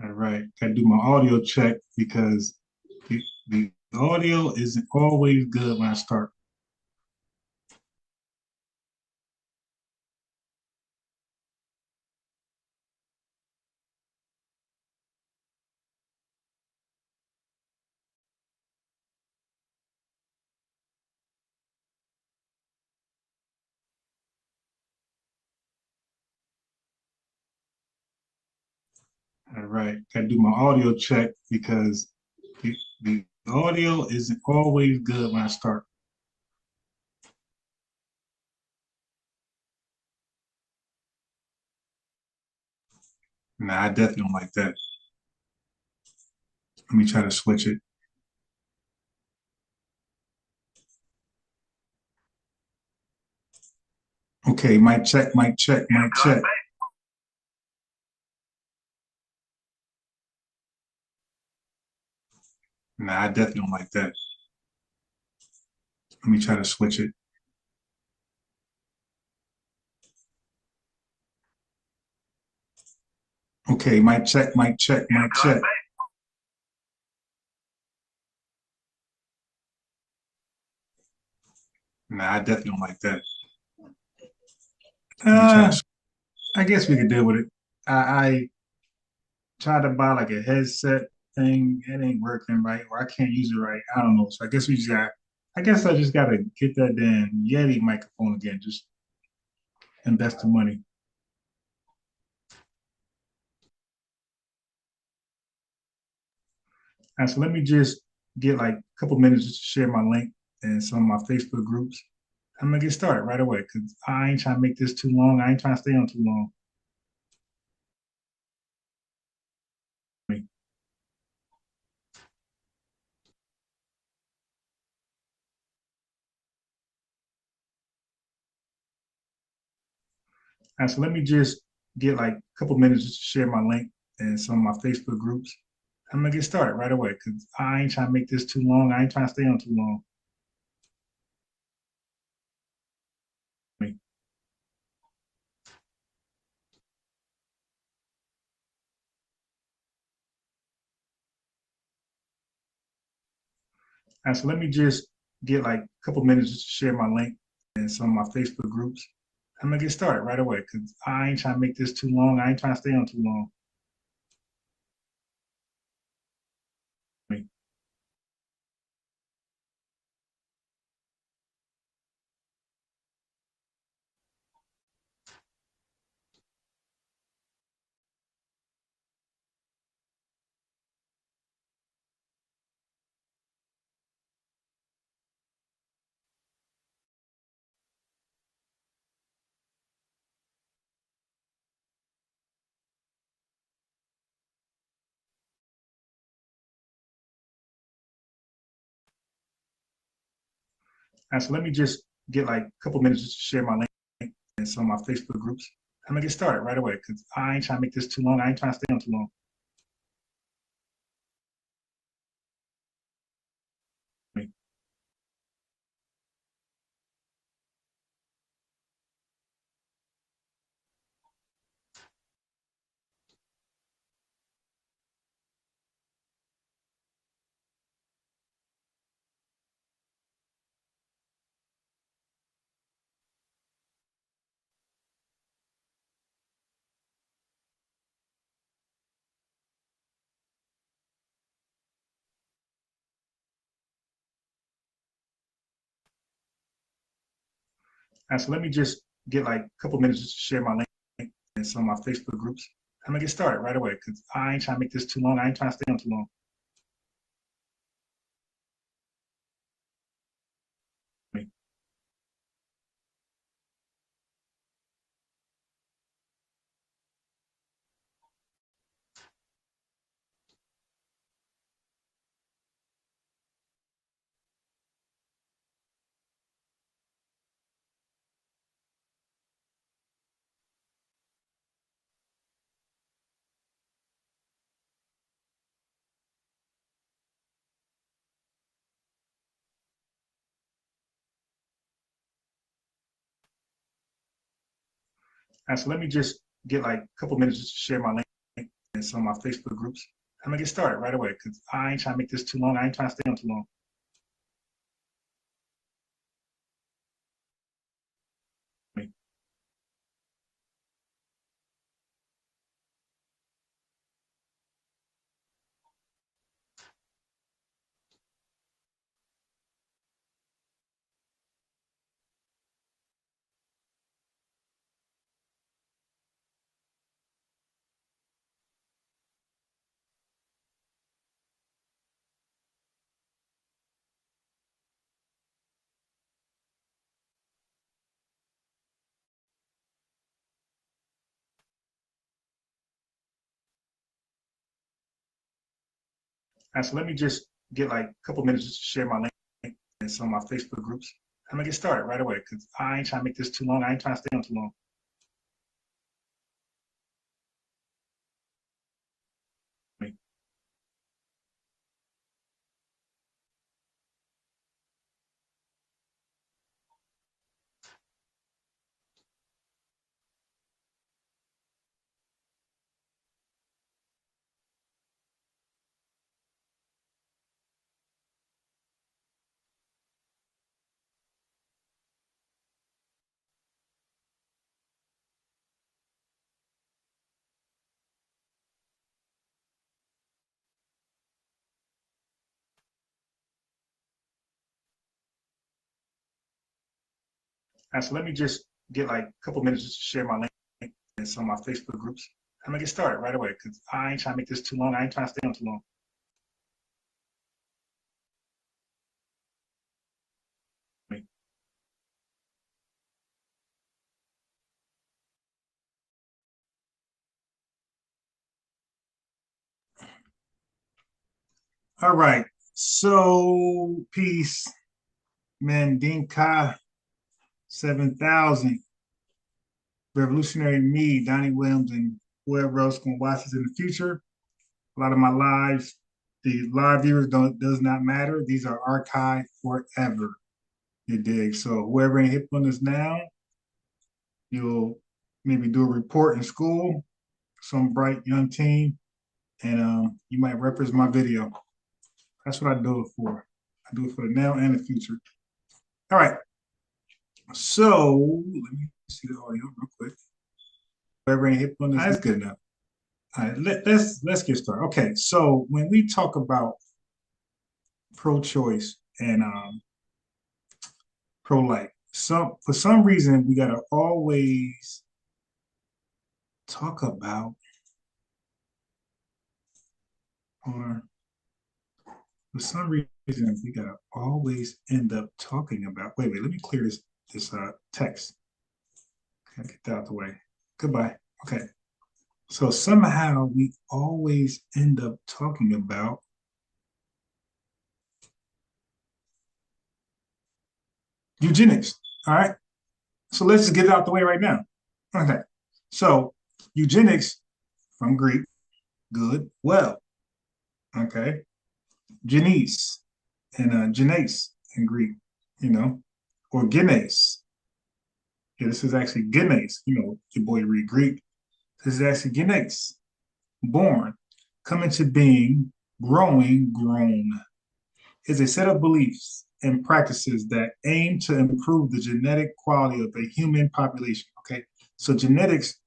All right, gotta do my audio check because the audio isn't always good when I start. All right, gotta do my audio check because the audio isn't always good when I start. Nah, I definitely don't like that. Let me try to switch it. Okay, mic check, mic check, mic check. Nah, I definitely don't like that. Let me try to switch it. Okay, mic check, mic check, mic check. Nah, I definitely don't like that. Let me try to. I guess we could deal with it. I tried to buy like a headset thing. It ain't working right, or I can't use it right. I don't know. So I guess we just got. I guess I just gotta get that damn Yeti microphone again. Just invest the money. And so let me just get like a couple minutes just to share my link and some of my Facebook groups. I'm gonna get started right away because I ain't trying to make this too long. I ain't trying to stay on too long. And so let me just get like a couple minutes just to share my link and some of my Facebook groups. I'm gonna get started right away because I ain't trying to make this too long. I ain't trying to stay on too long. And so let me just get like a couple minutes just to share my link and some of my Facebook groups. I'm gonna get started right away because I ain't trying to make this too long. I ain't trying to stay on too long. And so let me just get like a couple minutes just to share my link and some of my Facebook groups. I'm gonna get started right away because I ain't trying to make this too long. I ain't trying to stay on too long. And so let me just get like a couple minutes just to share my link and some of my Facebook groups. I'm gonna get started right away because I ain't trying to make this too long. I ain't trying to stay on too long. And so let me just get like a couple minutes just to share my link and some of my Facebook groups. I'm gonna get started right away because I ain't trying to make this too long. I ain't trying to stay on too long. So let me just get like a couple minutes just to share my link and some of my Facebook groups. I'm gonna get started right away because I ain't trying to make this too long. I ain't trying to stay on too long. So let me just get like a couple minutes just to share my link and some of my Facebook groups. I'm gonna get started right away because I ain't trying to make this too long. I ain't trying to stay on too long. All right. So peace, Mandinka 7000, Revolutionary Me, Donnie Williams, and whoever else gonna watch this in the future. A lot of my lives, the live viewers don't does not matter. These are archived forever. You dig? So whoever ain't hip on this now, you'll maybe do a report in school, some bright young teen, and you might reference my video. That's what I do it for. I do it for the now and the future. All right. So let me see the audio real quick. Whoever ain't hip on this, that's good enough. All right, let's get started. Okay, so when we talk about pro-choice and pro-life, for some reason we gotta always talk about, or for some reason we gotta always end up talking about. Wait, let me clear this text. Okay, get that out the way. Goodbye. Okay. So somehow we always end up talking about eugenics. All right. So let's just get it out the way right now. Okay. So eugenics from Greek, good, well. Okay. Genese and genese in Greek, or genes. Yeah, this is actually genes. Your boy read Greek. This is actually genes, born, come into being, growing, grown, is a set of beliefs and practices that aim to improve the genetic quality of the human population. Okay, so eugenics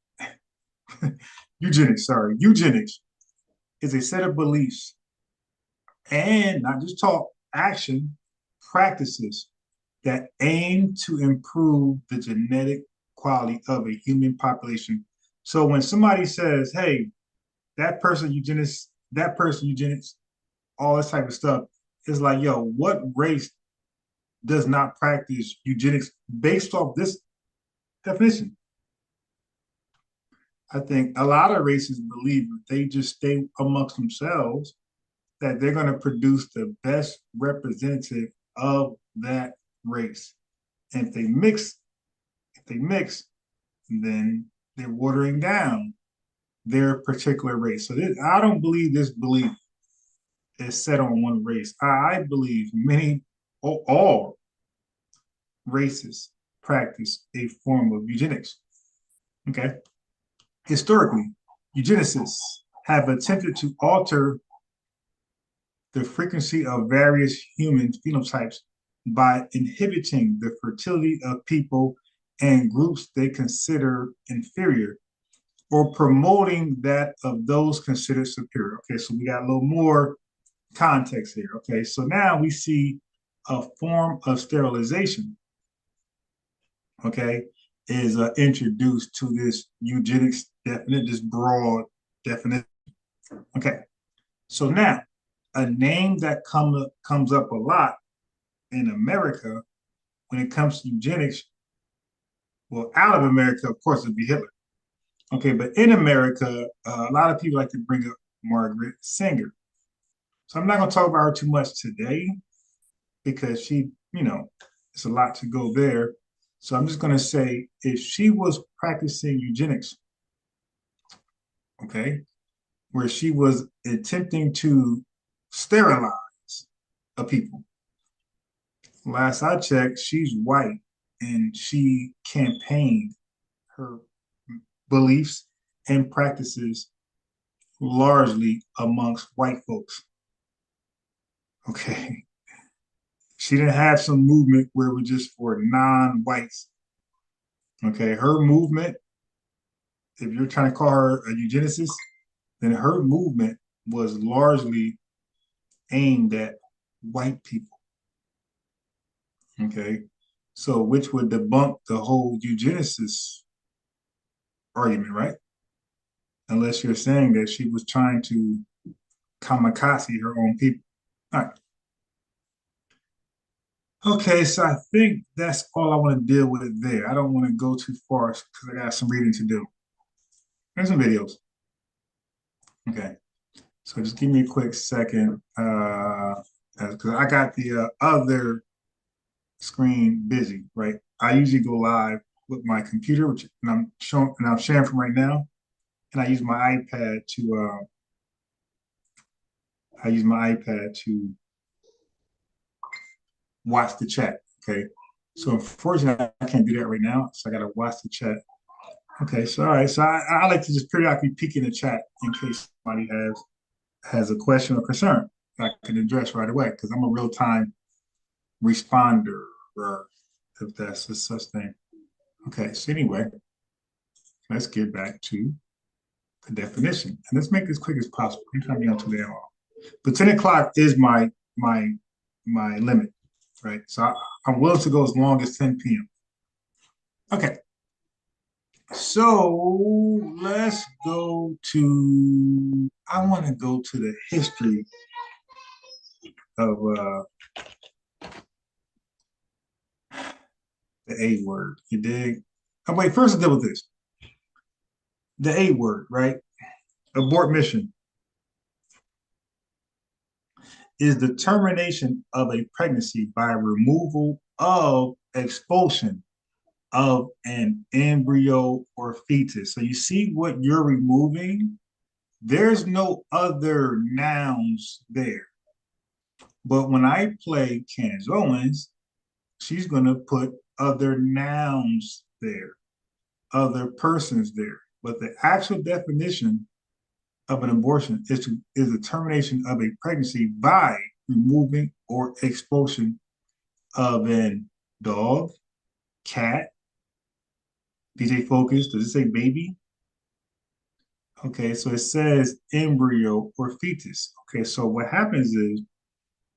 is a set of beliefs and not just talk, action, practices that aim to improve the genetic quality of a human population. So when somebody says, hey, that person eugenics, all this type of stuff, it's like, yo, what race does not practice eugenics based off this definition? I think a lot of races believe if they just stay amongst themselves, that they're going to produce the best representative of that race. And if they mix, then they're watering down their particular race. So I don't believe this belief is set on one race. I believe all races practice a form of eugenics. Okay. Historically, eugenicists have attempted to alter the frequency of various human phenotypes by inhibiting the fertility of people and groups they consider inferior or promoting that of those considered superior. Okay, so we got a little more context here. Okay, so now we see a form of sterilization, okay, is introduced to this eugenics definite, this broad definition. Okay, so now a name that comes up a lot in America when it comes to eugenics, well, out of America, of course, it'd be Hitler. Okay, but in America, a lot of people like to bring up Margaret Sanger. So I'm not going to talk about her too much today because she, it's a lot to go there. So I'm just going to say if she was practicing eugenics, okay, where she was attempting to sterilize a people, last I checked, she's white and she campaigned her beliefs and practices largely amongst white folks. Okay. She didn't have some movement where it was just for non-whites. Okay. Her movement, if you're trying to call her a eugenicist, then her movement was largely aimed at white people. Okay. So which would debunk the whole eugenicist argument, right? Unless you're saying that she was trying to kamikaze her own people. All right. Okay, so I think that's all I want to deal with there. I don't want to go too far because I got some reading to do. There's some videos. Okay, so just give me a quick second because I got the other screen busy, right? I usually go live with my computer, which and I'm sharing from right now, and I use my iPad to watch the chat. Okay, so unfortunately I can't do that right now, so I got to watch the chat. Okay, so all right, so I like to just periodically peek in the chat in case somebody has a question or concern that I can address right away because I'm a real time responder, or if that's a such thing. Okay, so anyway, let's get back to the definition. And let's make this quick as possible. I'm trying to be on too damn long. But 10 o'clock is my limit, right? So I'm willing to go as long as 10 p.m. Okay, so let's go to, I want to go to the history of the A word. You dig? Oh, wait, first let's deal with this. The A word, right? Abort mission is the termination of a pregnancy by removal of expulsion of an embryo or fetus. So you see what you're removing? There's no other nouns there. But when I play Candace Owens, she's going to put other nouns there, other persons there. But the actual definition of an abortion is the termination of a pregnancy by removing or expulsion of an dog, cat, DJ Focus, does it say baby? Okay, so it says embryo or fetus. Okay, so what happens is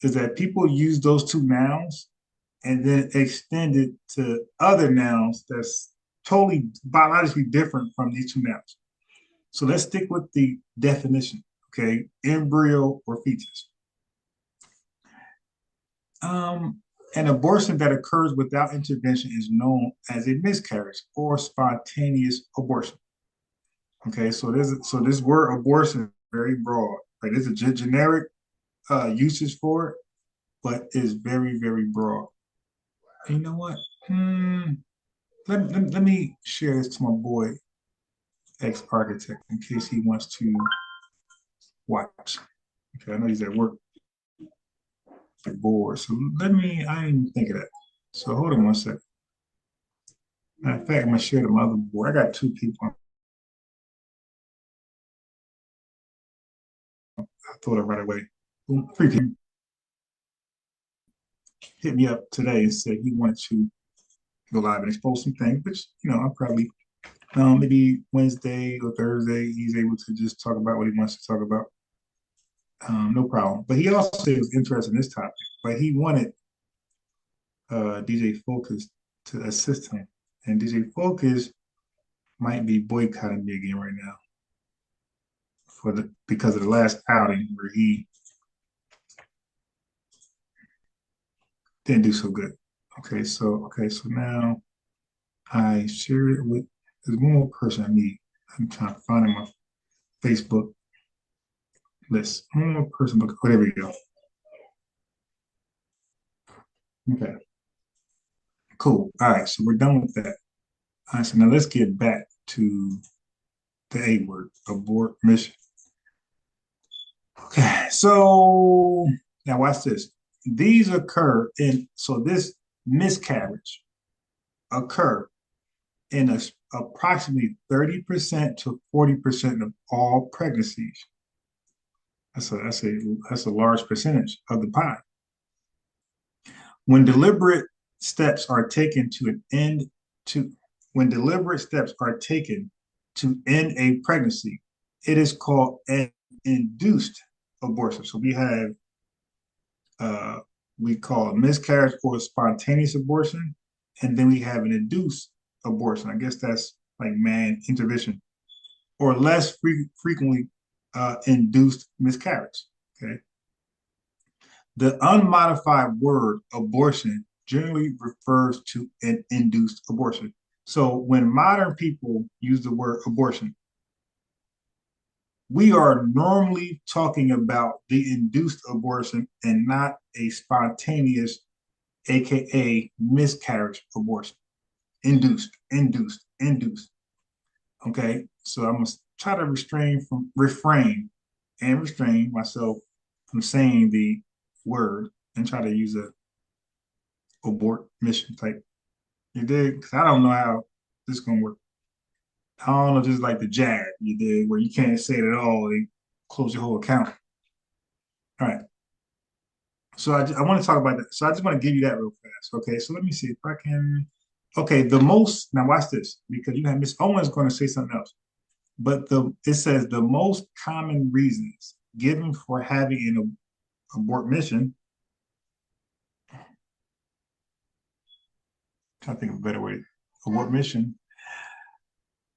that people use those two nouns and then extend it to other nouns that's totally biologically different from these two nouns. So let's stick with the definition, okay? Embryo or fetus. An abortion that occurs without intervention is known as a miscarriage or spontaneous abortion. Okay, so this word abortion is very broad. Right, there's a generic usage for it, but it's very very broad. And you know what? Let me share this to my boy ex architect in case he wants to watch. Okay, I know he's at work, bored. So I didn't even think of that. So hold on one second. Matter of fact, I'm gonna share the motherboard. I got two people thought of right away. Boom, 3 p.m. hit me up today and said he wanted to go live and expose some things, which I'll probably maybe Wednesday or Thursday he's able to just talk about what he wants to talk about. No problem. But he also was interested in this topic, but he wanted DJ Focus to assist him, and DJ Focus might be boycotting me again right now because of the last outing where he didn't do so good. Okay, so now I shared it with there's one more person I need. I'm trying to find in my Facebook list. One more person, but there we go. Okay, cool. All right, so we're done with that. All right, so now let's get back to the A word, abort mission. Okay, so now watch this. These occur in so this miscarriage occur in approximately 30% to 40% of all pregnancies. That's a large percentage of the pie. When deliberate steps are taken to an end to when deliberate steps are taken to end a pregnancy, it is called an induced abortion. So we call it miscarriage or spontaneous abortion, and then we have an induced abortion. I guess that's like man intervention, or less frequently induced miscarriage. Okay. The unmodified word abortion generally refers to an induced abortion. So when modern people use the word abortion, we are normally talking about the induced abortion and not a spontaneous, aka miscarriage abortion. Induced. Okay, so I'm gonna try to refrain and restrain myself from saying the word and try to use a abort mission type. You dig? Because I don't know how this is gonna work. I don't know, just like the JAD, you dig, where you can't say it at all, they close your whole account. All right. So I want to talk about that. So I just want to give you that real fast. Okay. So let me see if I can. Okay. Now watch this because you have Miss Owens going to say something else. But it says the most common reasons given for having an abort mission. I'm trying to think of a better way. Abort mission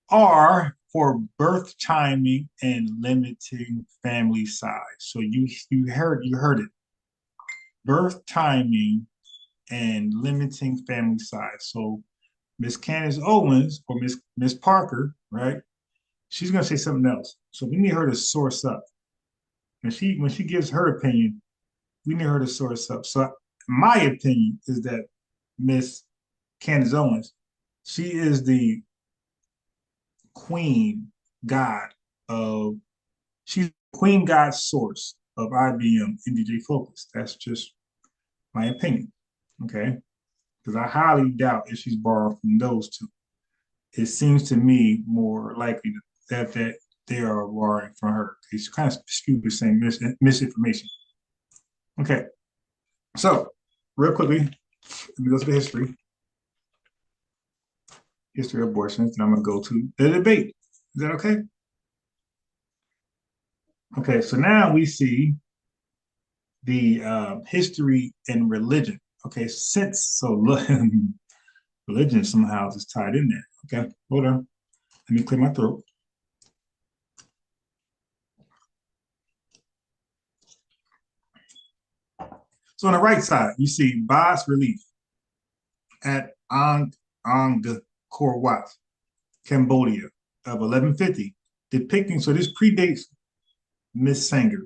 are for birth timing and limiting family size. So you heard it. Birth timing and limiting family size. So Miss Candace Owens or Miss Parker, right? She's gonna say something else. So we need her to source up. When she gives her opinion, we need her to source up. So my opinion is that Miss Candace Owens, she is the queen god of she's queen god source of IBM and DJ Focus. That's just my opinion. Okay. Because I highly doubt if she's borrowed from those two. It seems to me more likely that they are borrowing from her. It's kind of skewed the same misinformation. Okay, so real quickly, let me go to the history of abortions, and I'm going to go to the debate. Is that okay? Okay, so now we see the history and religion. Okay, religion somehow is tied in there. Okay, hold on. Let me clear my throat. So on the right side, you see bas relief at Angkor Wat, Cambodia of 1150, depicting, so this predates Miss Sanger,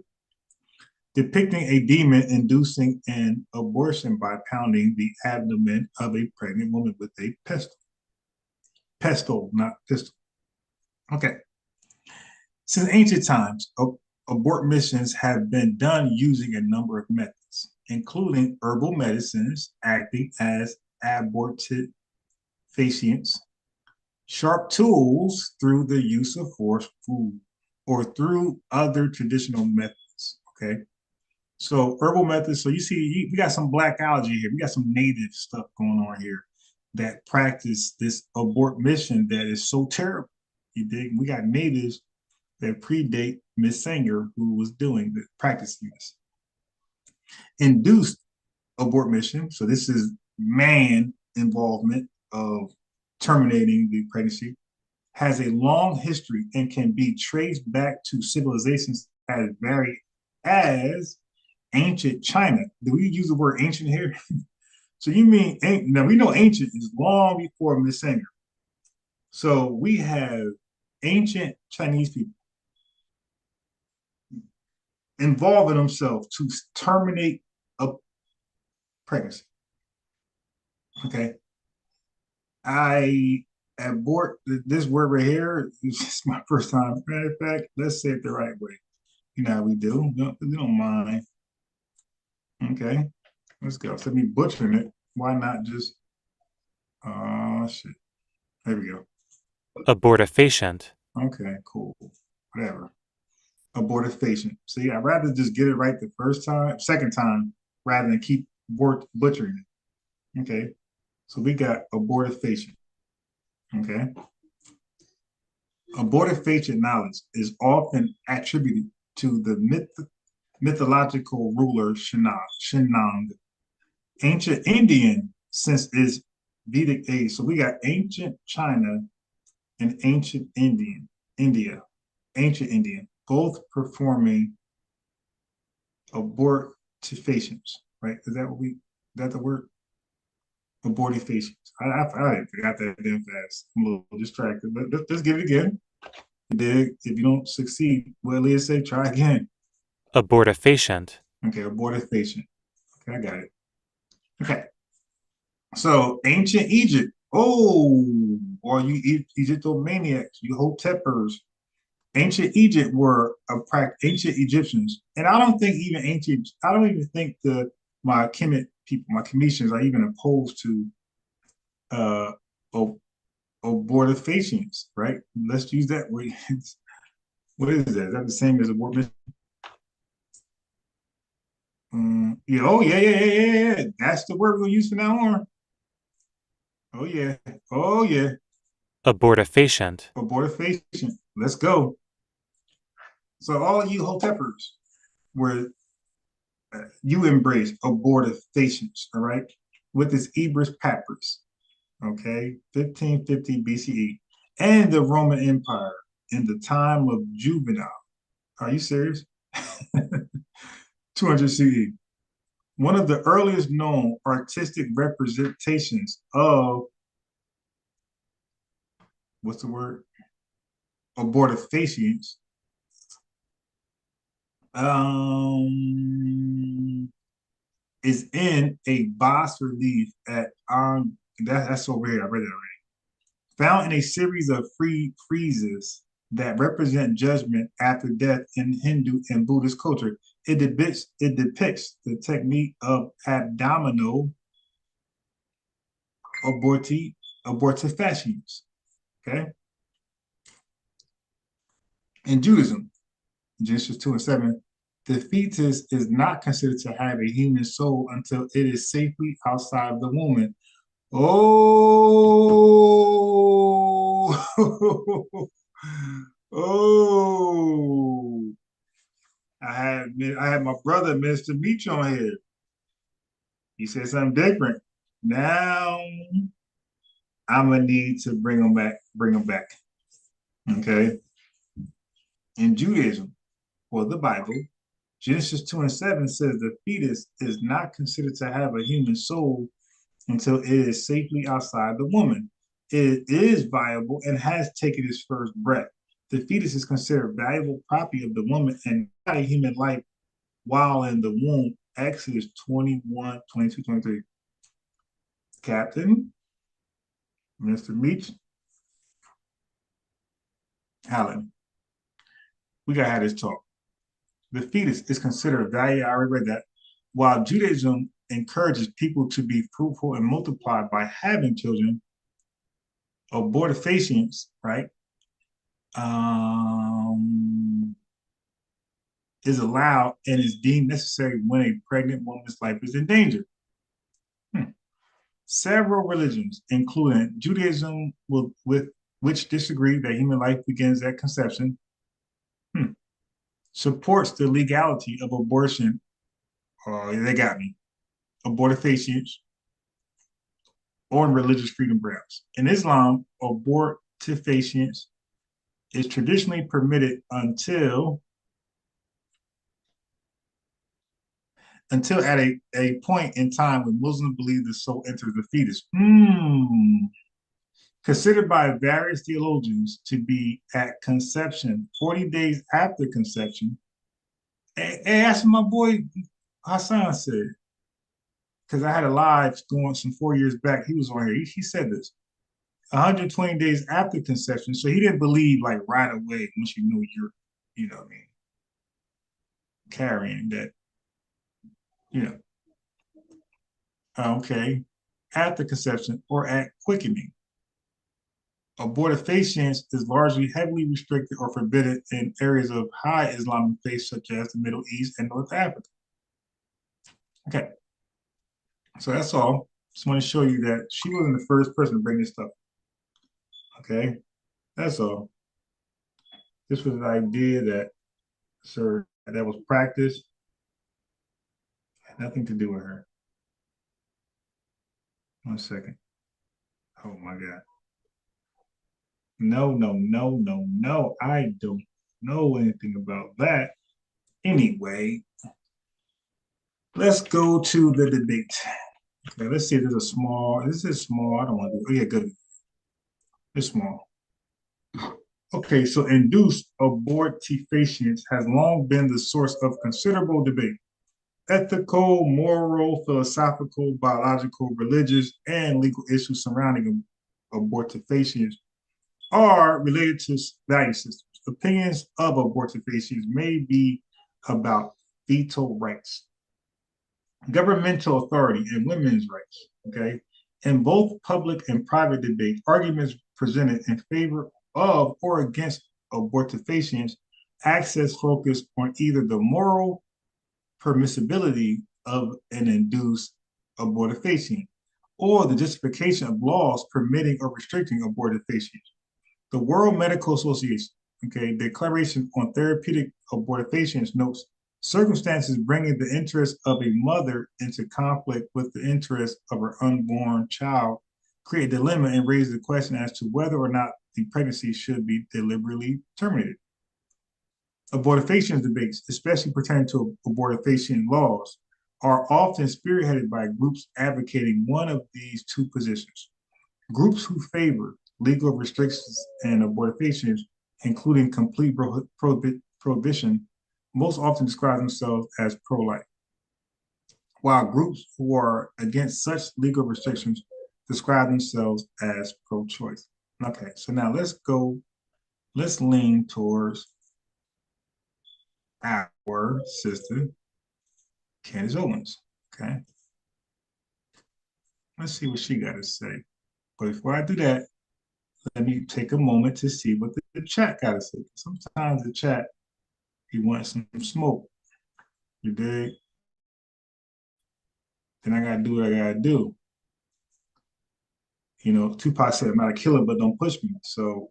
depicting a demon inducing an abortion by pounding the abdomen of a pregnant woman with a pestle. Pestle, not pistol. Okay. Since ancient times, abort missions have been done using a number of methods, including herbal medicines acting as abortifacients, sharp tools through the use of force, food, or through other traditional methods. Okay. So herbal methods. So you see, we got some black algae here. We got some native stuff going on here that practice this abort mission that is so terrible. You dig? We got natives that predate Miss Sanger, who was doing the practicing this. Induced abort mission. So this is man involvement of terminating the pregnancy. Has a long history and can be traced back to civilizations as varied as ancient China. Do we use the word ancient here? So you mean now we know ancient is long before Miss Singer. So we have ancient Chinese people involving themselves to terminate a pregnancy. Okay. I abort this word right here. It's my first time. Matter of fact, let's say it the right way. You know how we do. We don't mind. Okay. Let's go. So me butchering it. Why not just oh shit. There we go. Abortifacient. Okay, cool. Whatever. Abortifacient. See, I'd rather just get it right the first time, second time, rather than keep butchering it. Okay. So we got abortifacient. Okay. Abortifacient knowledge is often attributed to the mythological ruler Shinang. Ancient Indian, since its Vedic age. So we got ancient China and ancient India, ancient Indian, both performing abortifacients, right? Is that what we, is that the word? Abortifacients. I forgot that damn fast. I'm a little distracted, but let's get it again. You dig? If you don't succeed, well, let's say try again. Abortifacient. Okay, abortifacient. Okay, I got it. Okay, so ancient Egypt. Oh, or you Egyptomaniacs, you hotepers. Ancient Egypt were ancient Egyptians, and I don't think even ancient. I don't even think my Kemet people, my Cometians, are even opposed to uh abortifacients, right? Let's use that word. What is that? Is that the same as abortion? Yeah. Oh yeah, yeah, yeah, yeah, yeah. That's the word we'll use from now on. Oh yeah. Oh yeah. Abortifacient. Abortifacient. Let's go. So all you hotepers were you embrace abortifacients, all right, with its Ebris Papyrus, okay, 1550 BCE, and the Roman Empire in the time of Juvenal. Are you serious? 200 CE. One of the earliest known artistic representations of what's the word? Abortifacients. Um, is in a bas relief at that's over here. I read it already. Found in a series of free friezes that represent judgment after death in Hindu and Buddhist culture. It depicts the technique of abdominal abortifacients. Okay, in Judaism, Genesis 2:7, the fetus is not considered to have a human soul until it is safely outside of the womb. Oh, oh! I had my brother, Mister Meach, on here. He said something different. Now I'm gonna need to bring him back. Bring him back. Okay. In Judaism, or the Bible, Genesis 2:7 says the fetus is not considered to have a human soul until it is safely outside the woman. It is viable and has taken its first breath. The fetus is considered valuable property of the woman and not a human life while in the womb. Exodus 21, 22, 23. Captain, Mr. Meach, Allen, we got to have this talk. The fetus is considered valuable. I already read that. While Judaism encourages people to be fruitful and multiply by having children, abortifacients, right, um, is allowed and is deemed necessary when a pregnant woman's life is in danger. Hmm. Several religions, including Judaism, with which disagree that human life begins at conception, hmm, supports the legality of abortion. Oh, they got me. Abortifacients on religious freedom grounds. In Islam, abortifacients is traditionally permitted until at a point in time when Muslims believe the soul enters the fetus. Considered by various theologians to be at conception, 40 days after conception. And that's what my boy Hassan said, because I had a live going some 4 years back. He was on here. He said this 120 days after conception. So he didn't believe like right away once you know you're, you know what I mean, carrying that, you know, okay, after conception or at quickening. Abortifacients is largely heavily restricted or forbidden in areas of high Islamic faith, such as the Middle East and North Africa. Okay, so that's all. Just want to show you that she wasn't the first person to bring this stuff. Okay, that's all. This was an idea that, sir, that was practiced, had nothing to do with her. 1 second. Oh my God. No, no, no, no, no. I don't know anything about that. Anyway, let's go to the debate. Okay, let's see if there's a small. This is small. I don't want to do. Oh, yeah, good. It's small. Okay, so induced abortifacients has long been the source of considerable debate. Ethical, moral, philosophical, biological, religious, and legal issues surrounding abortifacients are related to value systems. Opinions of abortifacients may be about fetal rights, governmental authority, and women's rights. Okay. In both public and private debate, arguments presented in favor of or against abortifacients access focus on either the moral permissibility of an induced abortifacient or the justification of laws permitting or restricting abortifacients. The World Medical Association, okay, Declaration on Therapeutic Abortifacients notes circumstances bringing the interest of a mother into conflict with the interest of her unborn child create a dilemma and raise the question as to whether or not the pregnancy should be deliberately terminated. Abortifacient debates, especially pertaining to abortifacient laws, are often spearheaded by groups advocating one of these two positions. Groups who favor legal restrictions and abortifacients, including complete prohibition, most often describe themselves as pro-life, while groups who are against such legal restrictions describe themselves as pro-choice. Okay, so now let's lean towards our sister, Candace Owens. Okay, let's see what she got to say. But before I do that, let me take a moment to see what the chat got to say. Sometimes the chat, he wants some smoke. You dig? Then I gotta do what I gotta do. You know, Tupac said, I'm not a killer, but don't push me. So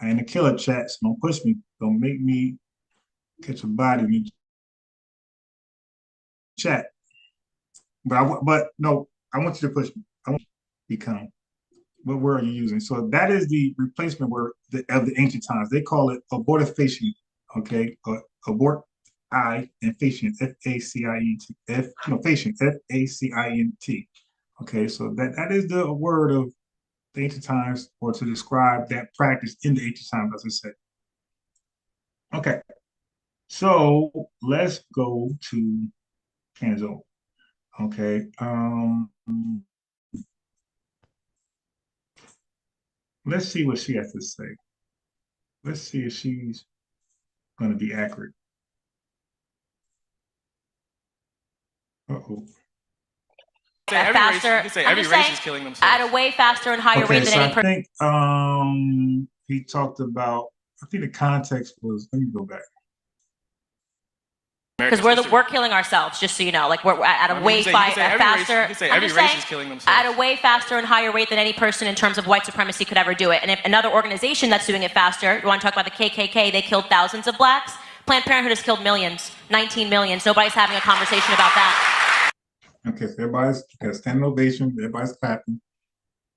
I ain't a killer, chat, so don't push me. Don't make me catch a body in the chat. But no, I want you to push me. I want you to become. What word are you using? So that is the replacement word of the ancient times. They call it abortifacient, okay? Abort I and facient, F-A-C-I-E-T, facient, F-A-C-I-N-T. Okay, so that is the word of the ancient times, or to describe that practice in the ancient times, as I said. Okay, so let's go to Canzo. Okay, let's see what she has to say. Let's see if she's going to be accurate. Uh-oh. Faster. I'm just saying, at a way faster and higher rate than so any I think he talked about, I think the context was, let me go back. Because we're killing ourselves, just so you know. Like we're at a way faster. I'm just saying, at a way faster and higher rate than any person in terms of white supremacy could ever do it. And if another organization that's doing it faster, you want to talk about the KKK? They killed thousands of blacks. Planned Parenthood has killed millions, 19 million. Nobody's having a conversation about that. Okay, so everybody's got a standing ovation. Everybody's clapping.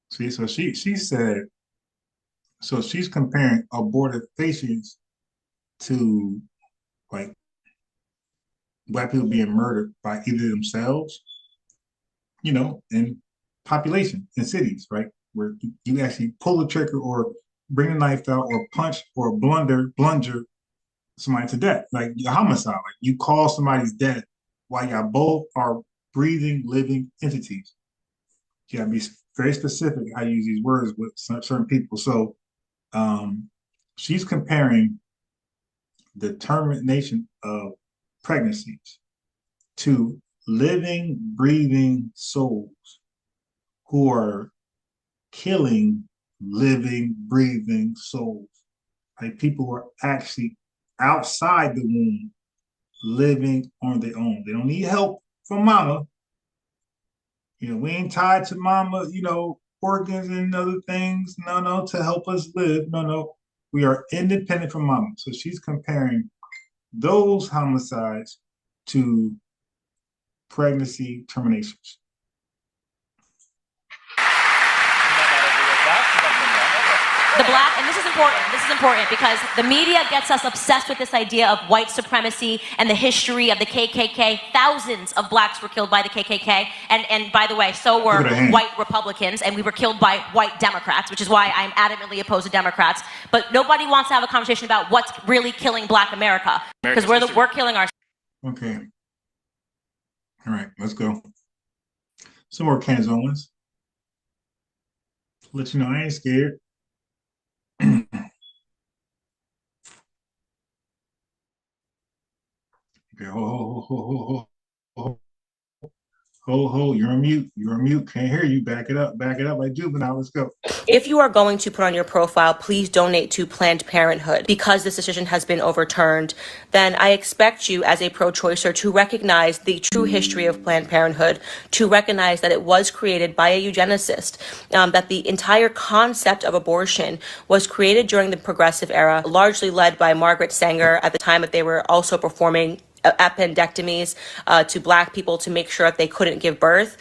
See, so she said, so she's comparing abortifacients to like black people being murdered by either themselves, in population in cities, right? Where you actually pull the trigger or bring a knife out or punch or blunder somebody to death, like a homicide. Like you cause somebody's death while y'all both are breathing, living entities. You gotta be very specific. I use these words with certain people. So she's comparing the termination of pregnancies to living, breathing souls who are killing living, breathing souls. Like people who are actually outside the womb, living on their own. They don't need help from mama. We ain't tied to mama, organs and other things. No, to help us live. No. We are independent from mama. So she's comparing those homicides to pregnancy terminations. The black, and this is important because the media gets us obsessed with this idea of white supremacy and the history of the KKK. Thousands of blacks were killed by the KKK, and by the way, so were white Republicans, and we were killed by white Democrats, which is why I'm adamantly opposed to Democrats. But nobody wants to have a conversation about what's really killing black America, because we're killing ourselves. Okay. All right, let's go. Some more Candace Owens. Let you know I ain't scared. Okay, you're on mute. You're on mute. Can't hear you. Back it up like Juvenile. Let's go. If you are going to put on your profile, please donate to Planned Parenthood because this decision has been overturned, then I expect you as a pro-choicer to recognize the true history of Planned Parenthood, to recognize that it was created by a eugenicist, that the entire concept of abortion was created during the progressive era, largely led by Margaret Sanger at the time that they were also performing appendectomies to black people to make sure that they couldn't give birth,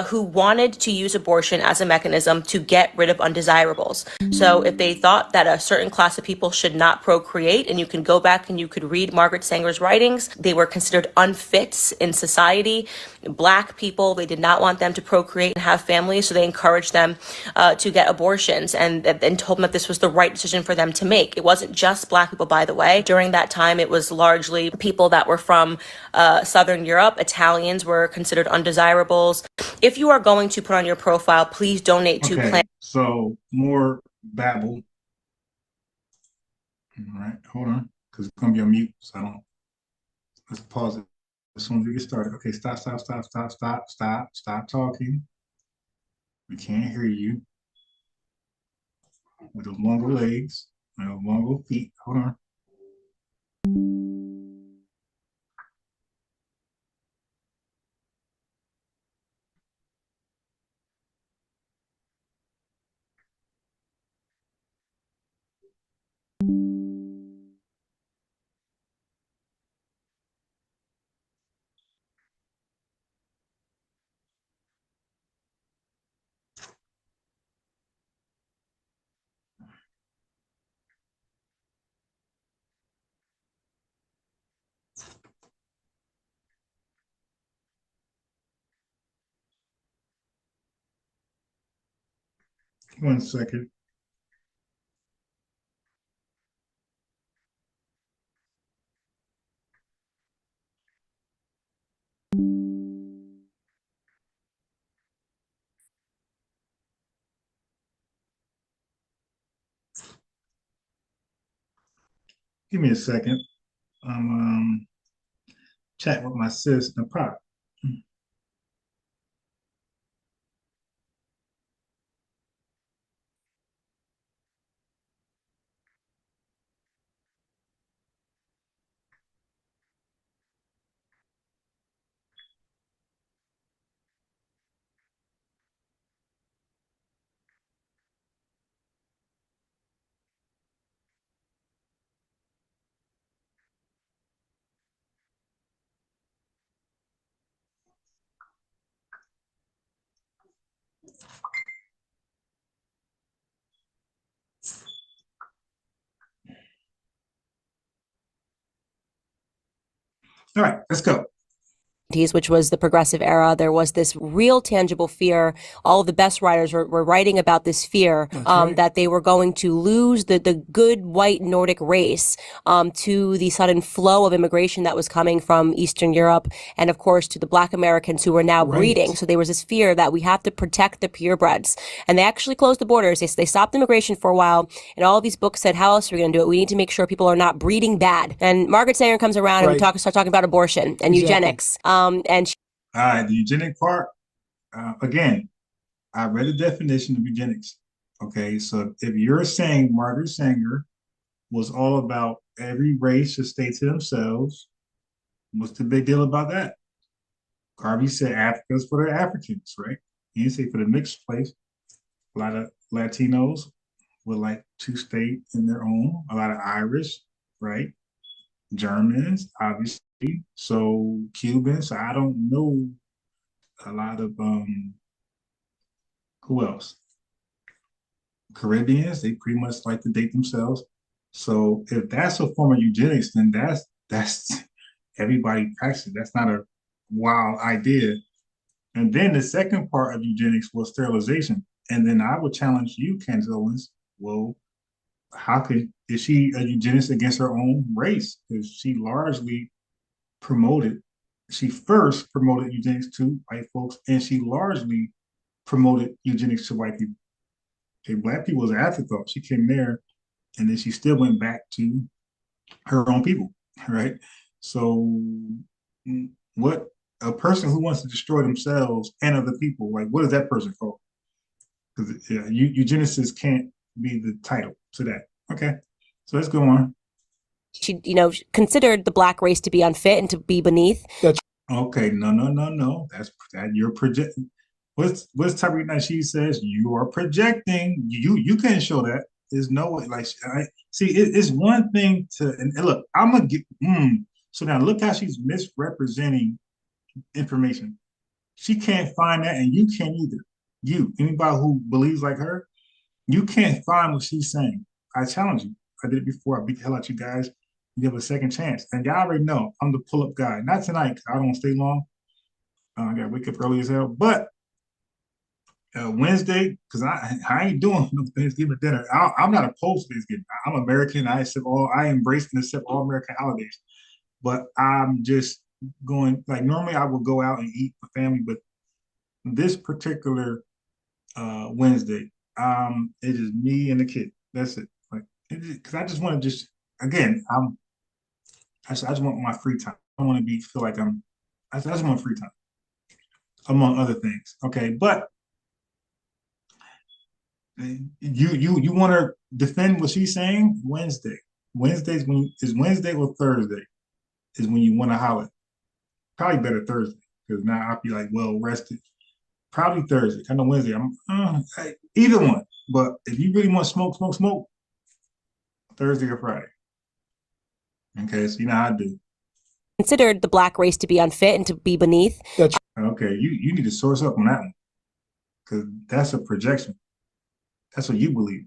who wanted to use abortion as a mechanism to get rid of undesirables. So if they thought that a certain class of people should not procreate, and you can go back and you could read Margaret Sanger's writings, they were considered unfit in society. Black people, they did not want them to procreate and have families, so they encouraged them to get abortions and told them that this was the right decision for them to make. It wasn't just black people, by the way. During that time, it was largely people that were from Southern Europe. Italians were considered undesirables. If you are going to put on your profile, please donate to Planned. So more babble. All right, hold on, because it's gonna be on mute. So let's pause it as soon as we get started. Okay, stop talking. We can't hear you. With those longer legs and those longer feet. Hold on. One second. Give me a second. I'm chatting with my sis and pop. All right, let's go. Which was the progressive era. There was this real tangible fear. All of the best writers were writing about this fear that they were going to lose the good white Nordic race to the sudden flow of immigration that was coming from Eastern Europe, and of course to the Black Americans who were now breeding. So there was this fear that we have to protect the purebreds, and they actually closed the borders. They stopped immigration for a while, and all of these books said, how else are we going to do it? We need to make sure people are not breeding bad. And Margaret Sanger comes around and we start talking about abortion and eugenics. And All right, the eugenic part, again, I read the definition of eugenics. Okay, so if you're saying Margaret Sanger was all about every race should stay to themselves, what's the big deal about that? Garvey said Africa's for the Africans, right? He didn't say for the mixed place. A lot of Latinos would like to stay in their own, a lot of Irish, right? Germans, obviously. So Cubans, I don't know a lot of who else? Caribbeans, they pretty much like to date themselves. So if that's a form of eugenics, then that's everybody practices. That's not a wild idea. And then the second part of eugenics was sterilization. And then I would challenge you, Candace Owens. Well, is she a eugenist against her own race? Because she first promoted eugenics to white folks, and she largely promoted eugenics to white people. Okay, Black people was an afterthought. She came there, and then she still went back to her own people, right? So what a person who wants to destroy themselves and other people, like what is that person called? Because eugenicists can't be the title to that. Okay, so let's go on. She, considered the Black race to be unfit and to be beneath. Okay, no. That's that you're projecting. What's Tariq Nasheed says? You are projecting. You can't show that. There's no way. Like, it's one thing to and look. I'm gonna get. So now look how she's misrepresenting information. She can't find that, and you can't either. Anybody who believes like her, you can't find what she's saying. I challenge you. I did it before. I beat the hell out you guys. You have a second chance. And y'all already know I'm the pull-up guy. Not tonight, because I don't want to stay long. I got to wake up early as hell. But Wednesday, because I ain't doing no Thanksgiving dinner. I'm not opposed to Thanksgiving. I'm American. I embrace and accept all American holidays. But I'm just going, like normally I would go out and eat with family. But this particular Wednesday, it is me and the kid. That's it. Like, because I just want to again, I just want my free time. I don't want to feel like I just want free time, among other things. Okay, but you want to defend what she's saying? Wednesday. Is Wednesday or Thursday is when you want to holler. Probably better Thursday, because now I'll be like well rested. Probably Thursday. I know Wednesday. Either one. But if you really want to smoke, Thursday or Friday. Okay, so you know how I do. Considered the Black race to be unfit and to be beneath. Okay, you need to source up on that one, because that's a projection. That's what you believe.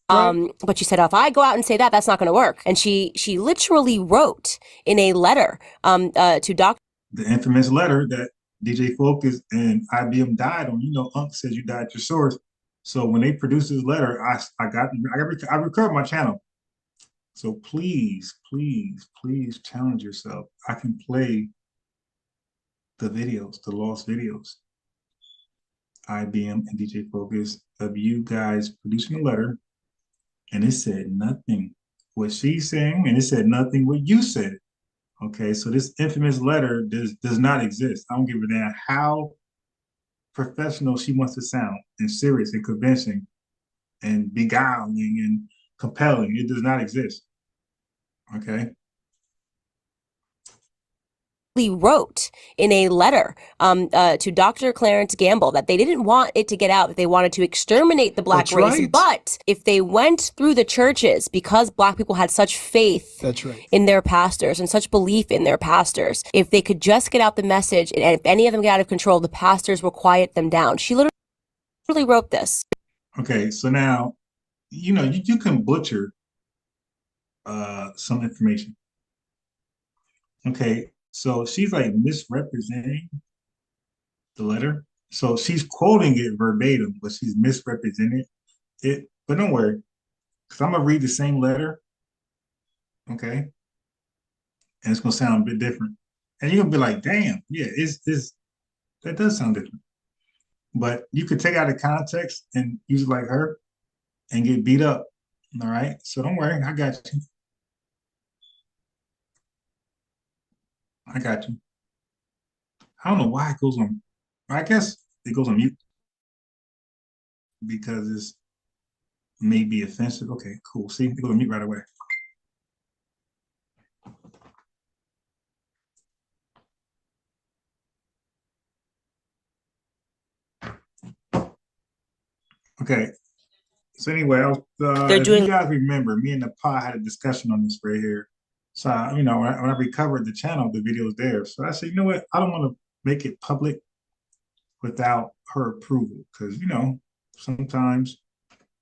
But she said, if I go out and say that, that's not going to work. And she literally wrote in a letter to Dr. The infamous letter that DJ Focus and IBM died on. Unc says you died at your source. So when they produced this letter, I recovered my channel. So please challenge yourself. I can play the videos, the lost videos. IBM and DJ Focus of you guys producing a letter, and it said nothing what she's saying, and it said nothing what you said. Okay, so this infamous letter does not exist. I don't give a damn how professional she wants to sound and serious and convincing and beguiling and compelling. It does not exist. Okay. Wrote in a letter to Dr. Clarence Gamble that they didn't want it to get out, that they wanted to exterminate the Black race. But if they went through the churches, because Black people had such faith in their pastors and such belief in their pastors, if they could just get out the message, and if any of them get out of control, the pastors will quiet them down. She literally Really wrote this. Okay, so now, you can butcher some information. Okay, so she's like misrepresenting the letter. So she's quoting it verbatim, but she's misrepresenting it. But don't worry, because I'm gonna read the same letter, okay, and it's gonna sound a bit different. And you're gonna be like, damn, yeah, it's that does sound different. But you could take out of context and use it like her and get beat up. All right. So don't worry, I got you. I got you. I don't know why it goes on. I guess it goes on mute because it's maybe offensive. Okay, cool. See, it goes on mute right away. Okay. So anyway, They're if you doing guys remember, me and the pod had a discussion on this right here. So when I recovered the channel, the video was there. So I said, you know what? I don't want to make it public without her approval because sometimes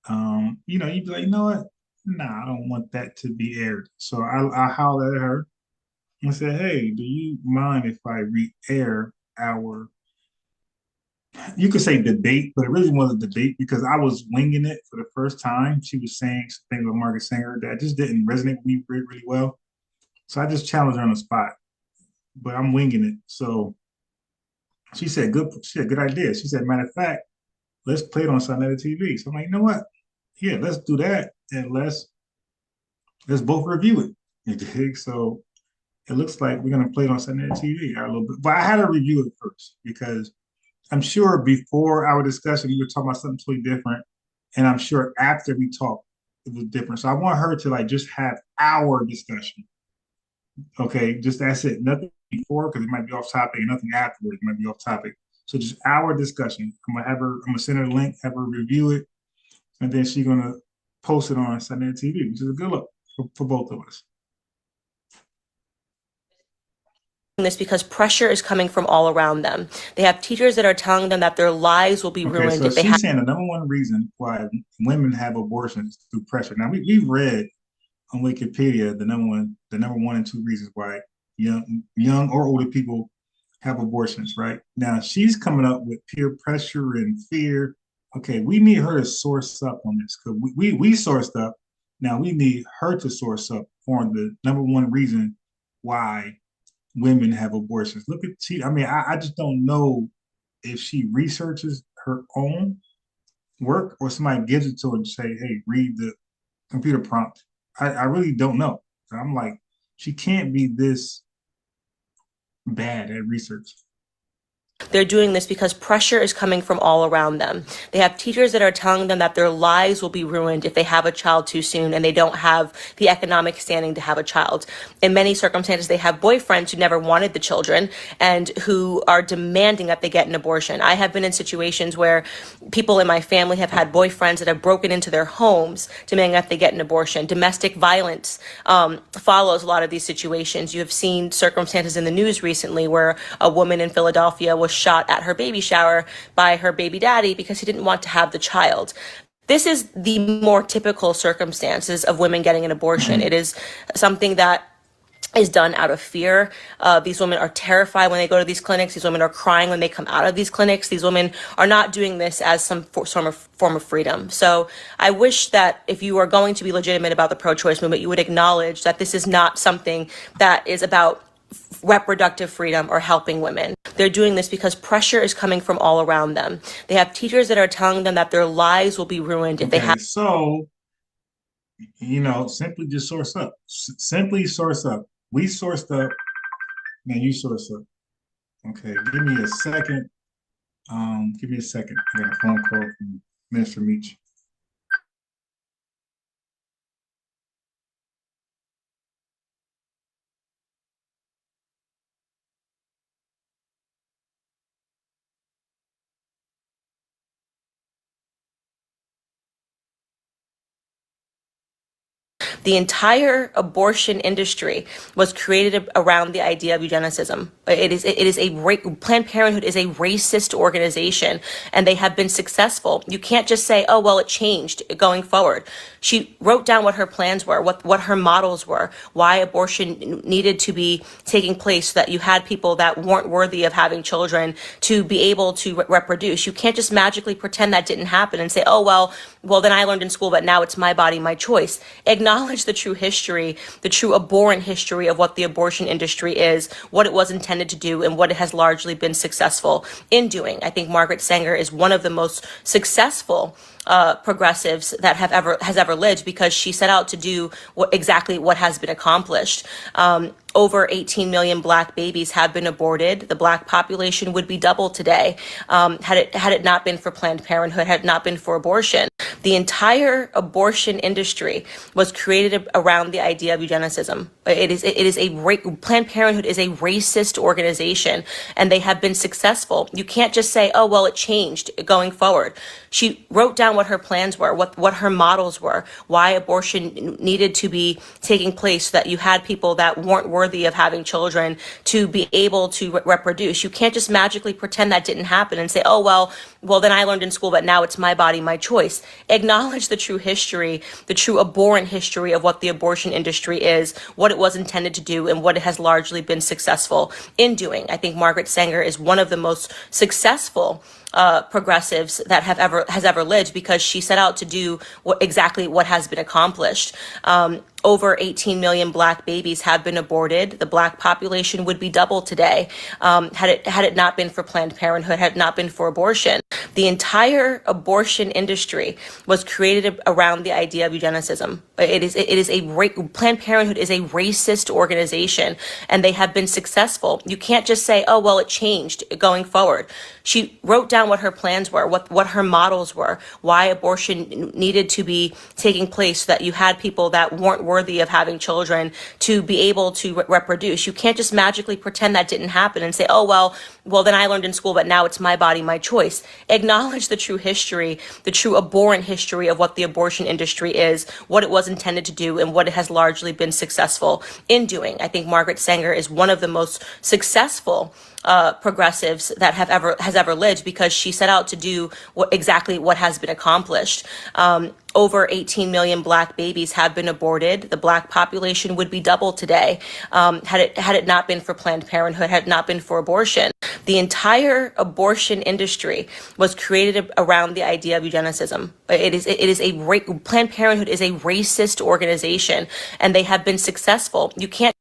you'd be like, you know what? Nah, I don't want that to be aired. So I hollered at her and said, hey, do you mind if I re-air our, you could say debate, but it really wasn't a debate because I was winging it for the first time. She was saying something with Margaret Sanger that just didn't resonate with me really, really well. So I just challenged her on the spot, but I'm winging it. So she said, good idea. She said, matter of fact, let's play it on Sunday TV. So I'm like, you know what? Yeah, let's do that. And let's both review it. So it looks like we're gonna play it on Sunday TV a little bit. But I had to review it first because I'm sure before our discussion we were talking about something totally different, and I'm sure after we talked it was different. So I want her to like just have our discussion. Okay, just that's it. Nothing before because it might be off topic, and nothing afterwards might be off topic. So just our discussion. I'm gonna send her a link, have her review it, and then she's gonna post it on Sunday TV, which is a good look for both of us. this because pressure is coming from all around them. They have teachers that are telling them that their lives will be Okay, ruined so if they have. she's saying the number one reason why women have abortions is through pressure. Now we've read on Wikipedia the number one and two reasons why young or older people have abortions, right? Now she's coming up with peer pressure and fear. Okay, we need her to source up on this because we sourced up. Now we need her to source up on the number one reason why women have abortions. Look at she. I mean, I just don't know if she researches her own work or somebody gives it to her and say, "Hey, read the computer prompt." I really don't know. So I'm like, she can't be this bad at research. They're doing this because pressure is coming from all around them. They have teachers that are telling them that their lives will be ruined if they have a child too soon and they don't have the economic standing to have a child. In many circumstances, they have boyfriends who never wanted the children and who are demanding that they get an abortion. I have been in situations where people in my family have had boyfriends that have broken into their homes demanding that they get an abortion. Domestic violence follows a lot of these situations. You have seen circumstances in the news recently where a woman in Philadelphia was shot at her baby shower by her baby daddy because he didn't want to have the child. This is the more typical circumstances of women getting an abortion. It is something that is done out of fear. These women are terrified when they go to these clinics. These women are crying when they come out of these clinics. These women are not doing this as some form of freedom. So I wish that if you are going to be legitimate about the pro-choice movement, you would acknowledge that this is not something that is about reproductive freedom or helping women. They're doing this because pressure is coming from all around them. They have teachers that are telling them that their lives will be ruined if they have. So simply just source up. Simply source up. We sourced up, and you source up. Okay, give me a second. Give me a second. I got a phone call from Minister Meach. The entire abortion industry was created around the idea of eugenicism. Planned Parenthood is a racist organization, and they have been successful. You can't just say, oh, well, it changed going forward. She wrote down what her plans were, what her models were, why abortion needed to be taking place so that you had people that weren't worthy of having children to be able to reproduce. You can't just magically pretend that didn't happen and say, oh, well, then I learned in school, but now it's my body, my choice. Acknowledge the true history, the true abhorrent history of what the abortion industry is, what it was intended to do, and what it has largely been successful in doing. I think Margaret Sanger is one of the most successful progressives that has ever lived, because she set out to do exactly what has been accomplished. Over 18 million black babies have been aborted. The black population would be double today had it not been for Planned Parenthood, had it not been for abortion. The entire abortion industry was created around the idea of eugenicism. Planned Parenthood is a racist organization, and they have been successful. You can't just say, oh, well, it changed going forward. She wrote down what her plans were, what her models were, why abortion needed to be taking place so that you had people that weren't worthy of having children to be able to reproduce. You can't just magically pretend that didn't happen and say, oh, well, then I learned in school, but now it's my body, my choice. Acknowledge the true history, the true abhorrent history of what the abortion industry is, what it was intended to do, and what it has largely been successful in doing. I think Margaret Sanger is one of the most successful progressives that has ever lived, because she set out to do exactly what has been accomplished. Over 18 million black babies have been aborted. The black population would be double today had it not been for Planned Parenthood, had it not been for abortion. The entire abortion industry was created around the idea of eugenicism. Planned Parenthood is a racist organization, and they have been successful. You can't just say, oh, well, it changed going forward. She wrote down what her plans were, what her models were, why abortion needed to be taking place so that you had people that weren't worthy of having children to be able to reproduce. You can't just magically pretend that didn't happen and say, oh, well, then I learned in school, but now it's my body, my choice. Acknowledge the true history, the true abhorrent history of what the abortion industry is, what it was intended to do, and what it has largely been successful in doing. I think Margaret Sanger is one of the most successful progressives that has ever lived, because she set out to do exactly what has been accomplished. Over 18 million black babies have been aborted. The black population would be double today had it not been for Planned Parenthood, had it not been for abortion. The entire abortion industry was created around the idea of eugenicism. Planned Parenthood is a racist organization, and they have been successful. You can't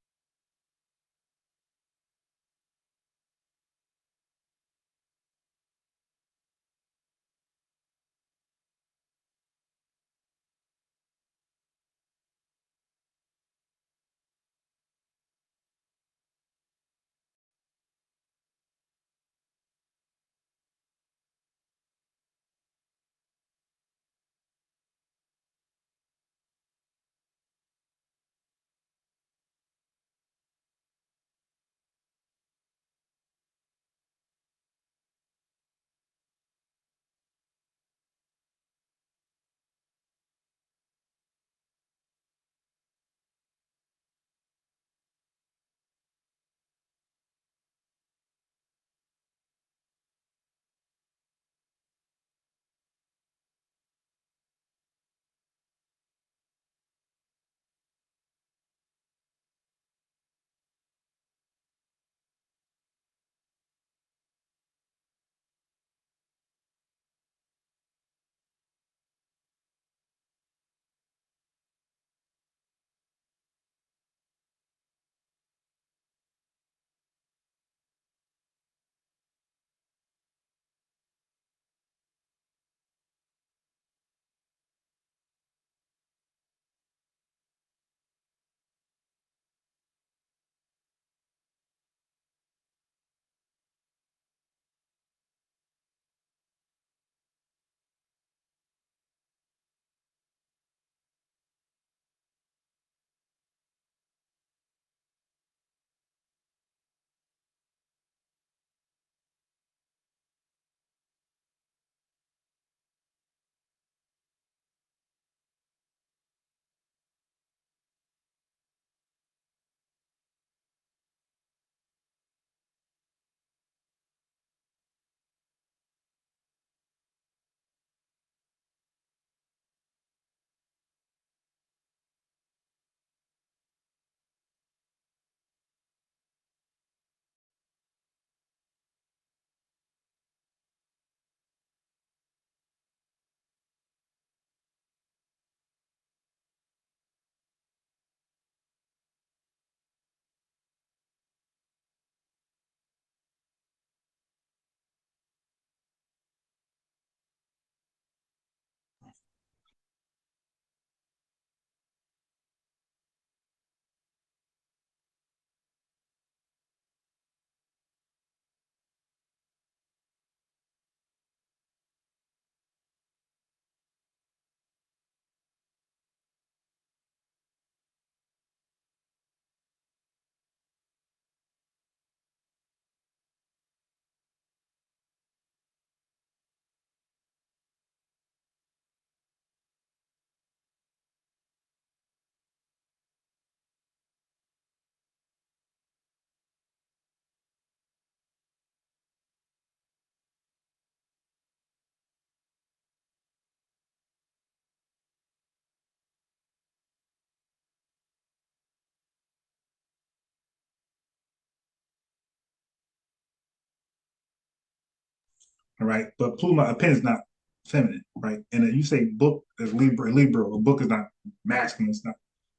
all right? But pluma, a pen is not feminine, right? And then you say book is Libra, a book is not masculine, it's not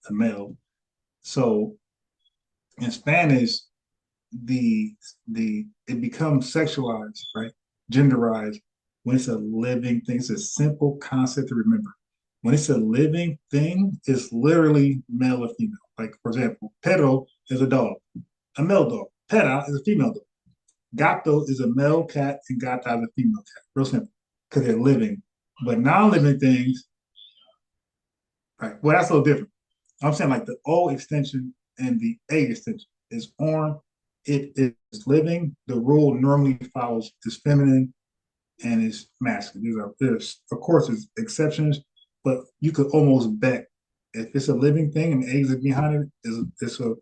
a male. So in Spanish, the it becomes sexualized, right? Genderized when it's a living thing. It's a simple concept to remember. When it's a living thing, it's literally male or female. Like for example, perro is a dog, a male dog. Pera is a female dog. Gato is a male cat, and gata is a female cat. Real simple, because they're living. But non-living things, right? Well, that's a little different. I'm saying like the O extension and the A extension is on. It is living. The rule normally follows is feminine and is masculine. There's of course there's exceptions, but you could almost bet if it's a living thing and the eggs are behind it, it's a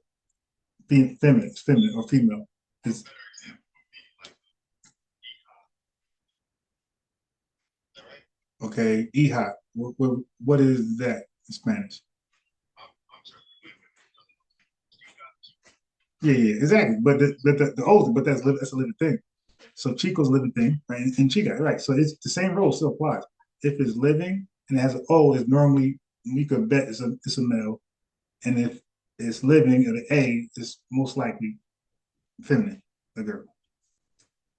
feminine, it's feminine or female. It's okay. Hija. What is that in Spanish? Yeah, yeah, exactly. But the oldest, but that's a living thing. So Chico's a living thing, right? And Chica, right? So it's the same rule still applies. If it's living and it has an O, it's normally we could bet it's a male, and if it's living at an A, it's most likely feminine, a girl.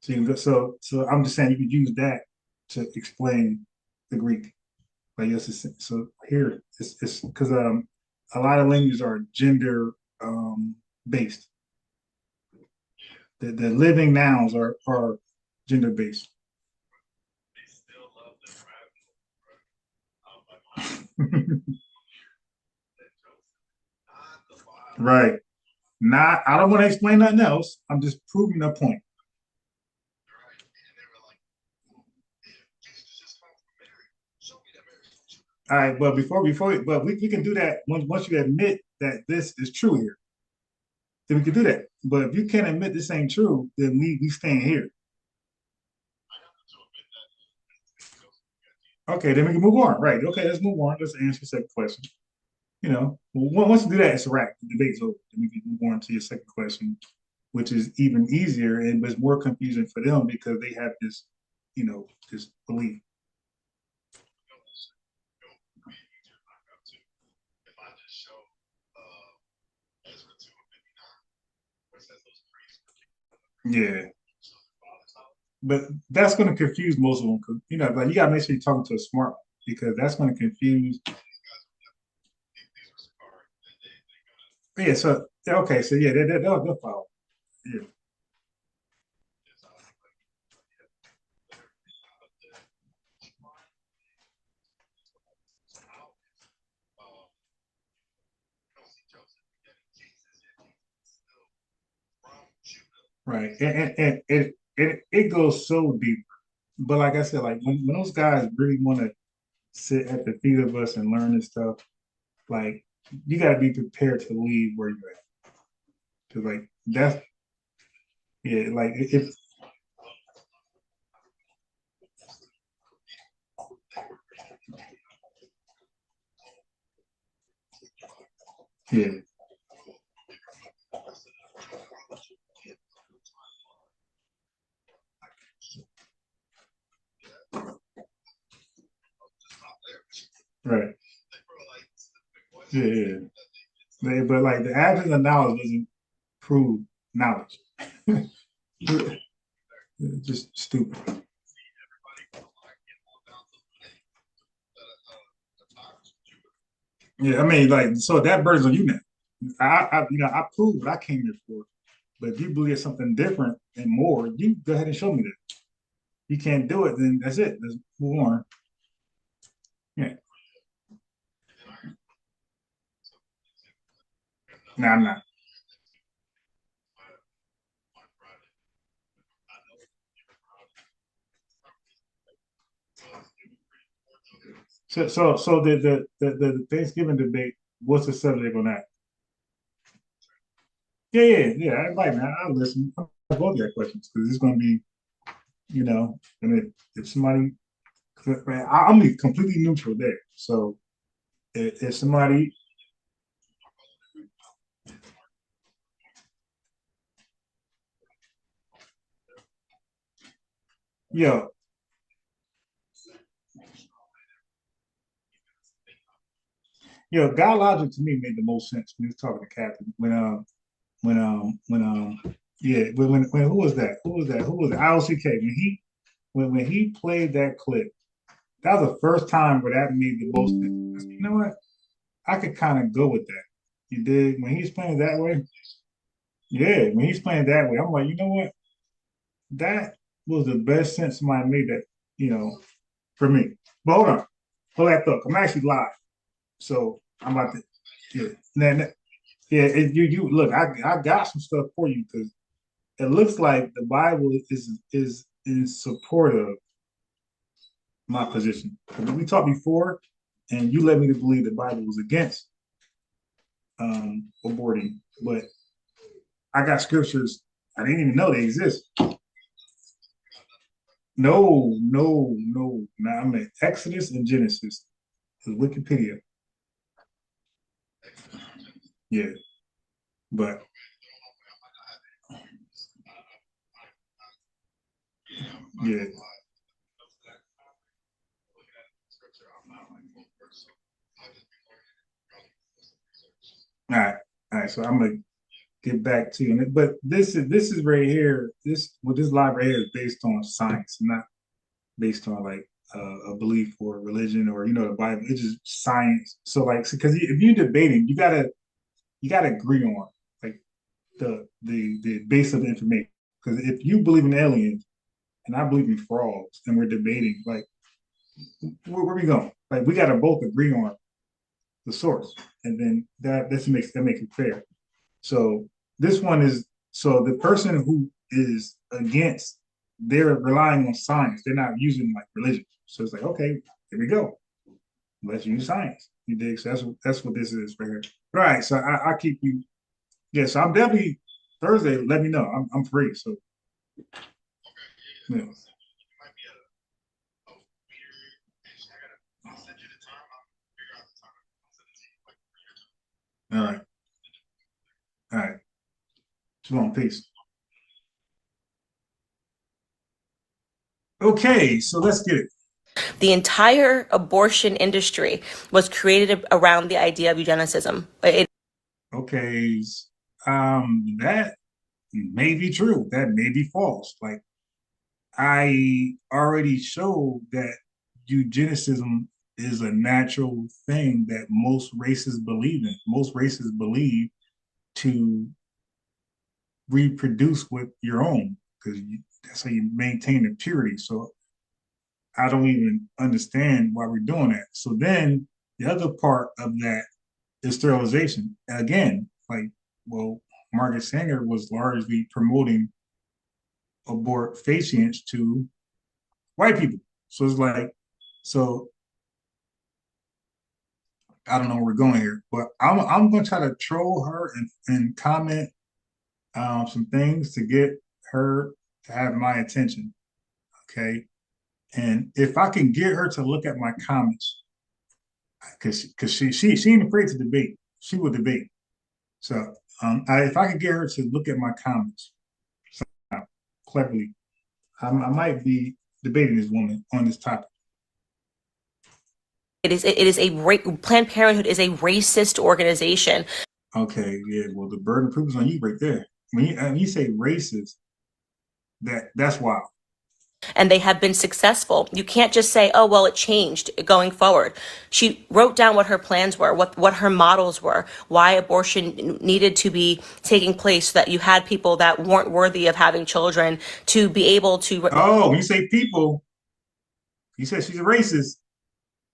So you can go. So I'm just saying you could use that to explain the Greek. Like yes, so here it's because a lot of languages are gender based. The living nouns are gender based. Right. Not I don't want to explain nothing else. I'm just proving a point. All right, but but we can do that once you admit that this is true here. Then we can do that. But if you can't admit this ain't true, then we staying here. Okay, then we can move on. Right. Okay, let's move on. Let's answer the second question. Once you do that, it's a wrap. The debate's over. Then we can move on to your second question, which is even easier and but it's more confusing for them because they have this belief. Yeah, but that's going to confuse most of them. Like you got to make sure you're talking to a smart one because that's going to confuse. Yeah. So yeah, okay. So yeah, they'll follow. Yeah. Right. And it goes so deep. But like I said, like when those guys really want to sit at the feet of us and learn this stuff, like you got to be prepared to leave where you're at. Cause like that's yeah, like if yeah, right, yeah, yeah. But like the absence of knowledge doesn't prove knowledge. It's just stupid. Yeah, I mean, like, so that burden's on you now. I proved what I came here for. But if you believe something different and more, you go ahead and show me that. You can't do it, then that's it. Let's move on. Yeah. No, I'm not. So the Thanksgiving debate, what's the subject on that? Yeah, yeah, yeah. I invite man. I'll listen. I both your questions because it's gonna be, and if somebody man, I'm be completely neutral there. So if somebody Yo, God logic to me made the most sense when he was talking to Captain. Yeah, when who was that? Who was that? Who was it? IOCK. When he played that clip, that was the first time where that made the most sense. I said, you know what? I could kind of go with that. You did when he's playing that way. Yeah, when he's playing that way, I'm like, you know what? That was the best sense somebody made that, for me. But hold on, hold that thought. I'm actually live, so I'm about to. Yeah, yeah. You look. I got some stuff for you because it looks like the Bible is in support of my position. We talked before, and you led me to believe the Bible was against aborting, but I got scriptures I didn't even know they exist. No, no, no. Now I'm at Exodus and Genesis. It's Wikipedia. Yeah, but yeah. All right. So I'm gonna get back to you. But this is right here. This live right here is based on science, not based on like a belief or religion or the Bible. It's just science. So like, because if you're debating, you gotta agree on like the base of the information. Because if you believe in aliens and I believe in frogs, and we're debating, like, where we going? Like, we gotta both agree on the source, and then that makes it fair. So this one is so the person who is against, they're relying on science. They're not using like religion. So it's like, okay, here we go. Let's use science. You dig? So that's what this is right here. Right. So I keep you. Yeah. So I'm definitely Thursday. Let me know. I'm free. So yeah. All right. All right. Shalom. Peace. Okay. So let's get it. The entire abortion industry was created around the idea of eugenicism. Okay. That may be true. That may be false. Like, I already showed that eugenicism is a natural thing that most races believe in. Most races believe to reproduce with your own because that's how you maintain the purity. So I don't even understand why we're doing that. So then the other part of that is sterilization. Again, like, well, Margaret Sanger was largely promoting abortifacients to white people. So it's like, so I don't know where we're going here, but I'm gonna try to troll her and comment some things to get her to have my attention. Okay. And if I can get her to look at my comments, because she ain't afraid to debate. She will debate. So if I could get her to look at my comments cleverly, I might be debating this woman on this topic. Planned Parenthood is a racist organization. Okay, yeah. Well, the burden of proof is on you right there. When you say racist, that's wild. And they have been successful. You can't just say, oh, well, it changed going forward. She wrote down what her plans were, what her models were, why abortion needed to be taking place so that you had people that weren't worthy of having children to be able to. Oh, when you say people, you said she's a racist.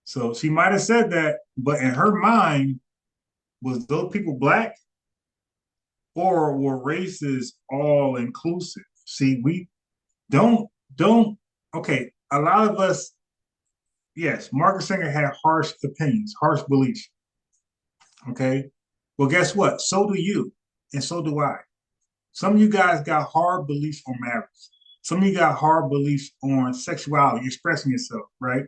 So she might have said that, but in her mind, was those people black or were races all inclusive? See, we don't okay. A lot of us, yes, Margaret Sanger had harsh opinions, harsh beliefs. Okay. Well, guess what? So do you, and so do I. Some of you guys got hard beliefs on marriage. Some of you got hard beliefs on sexuality, expressing yourself, right?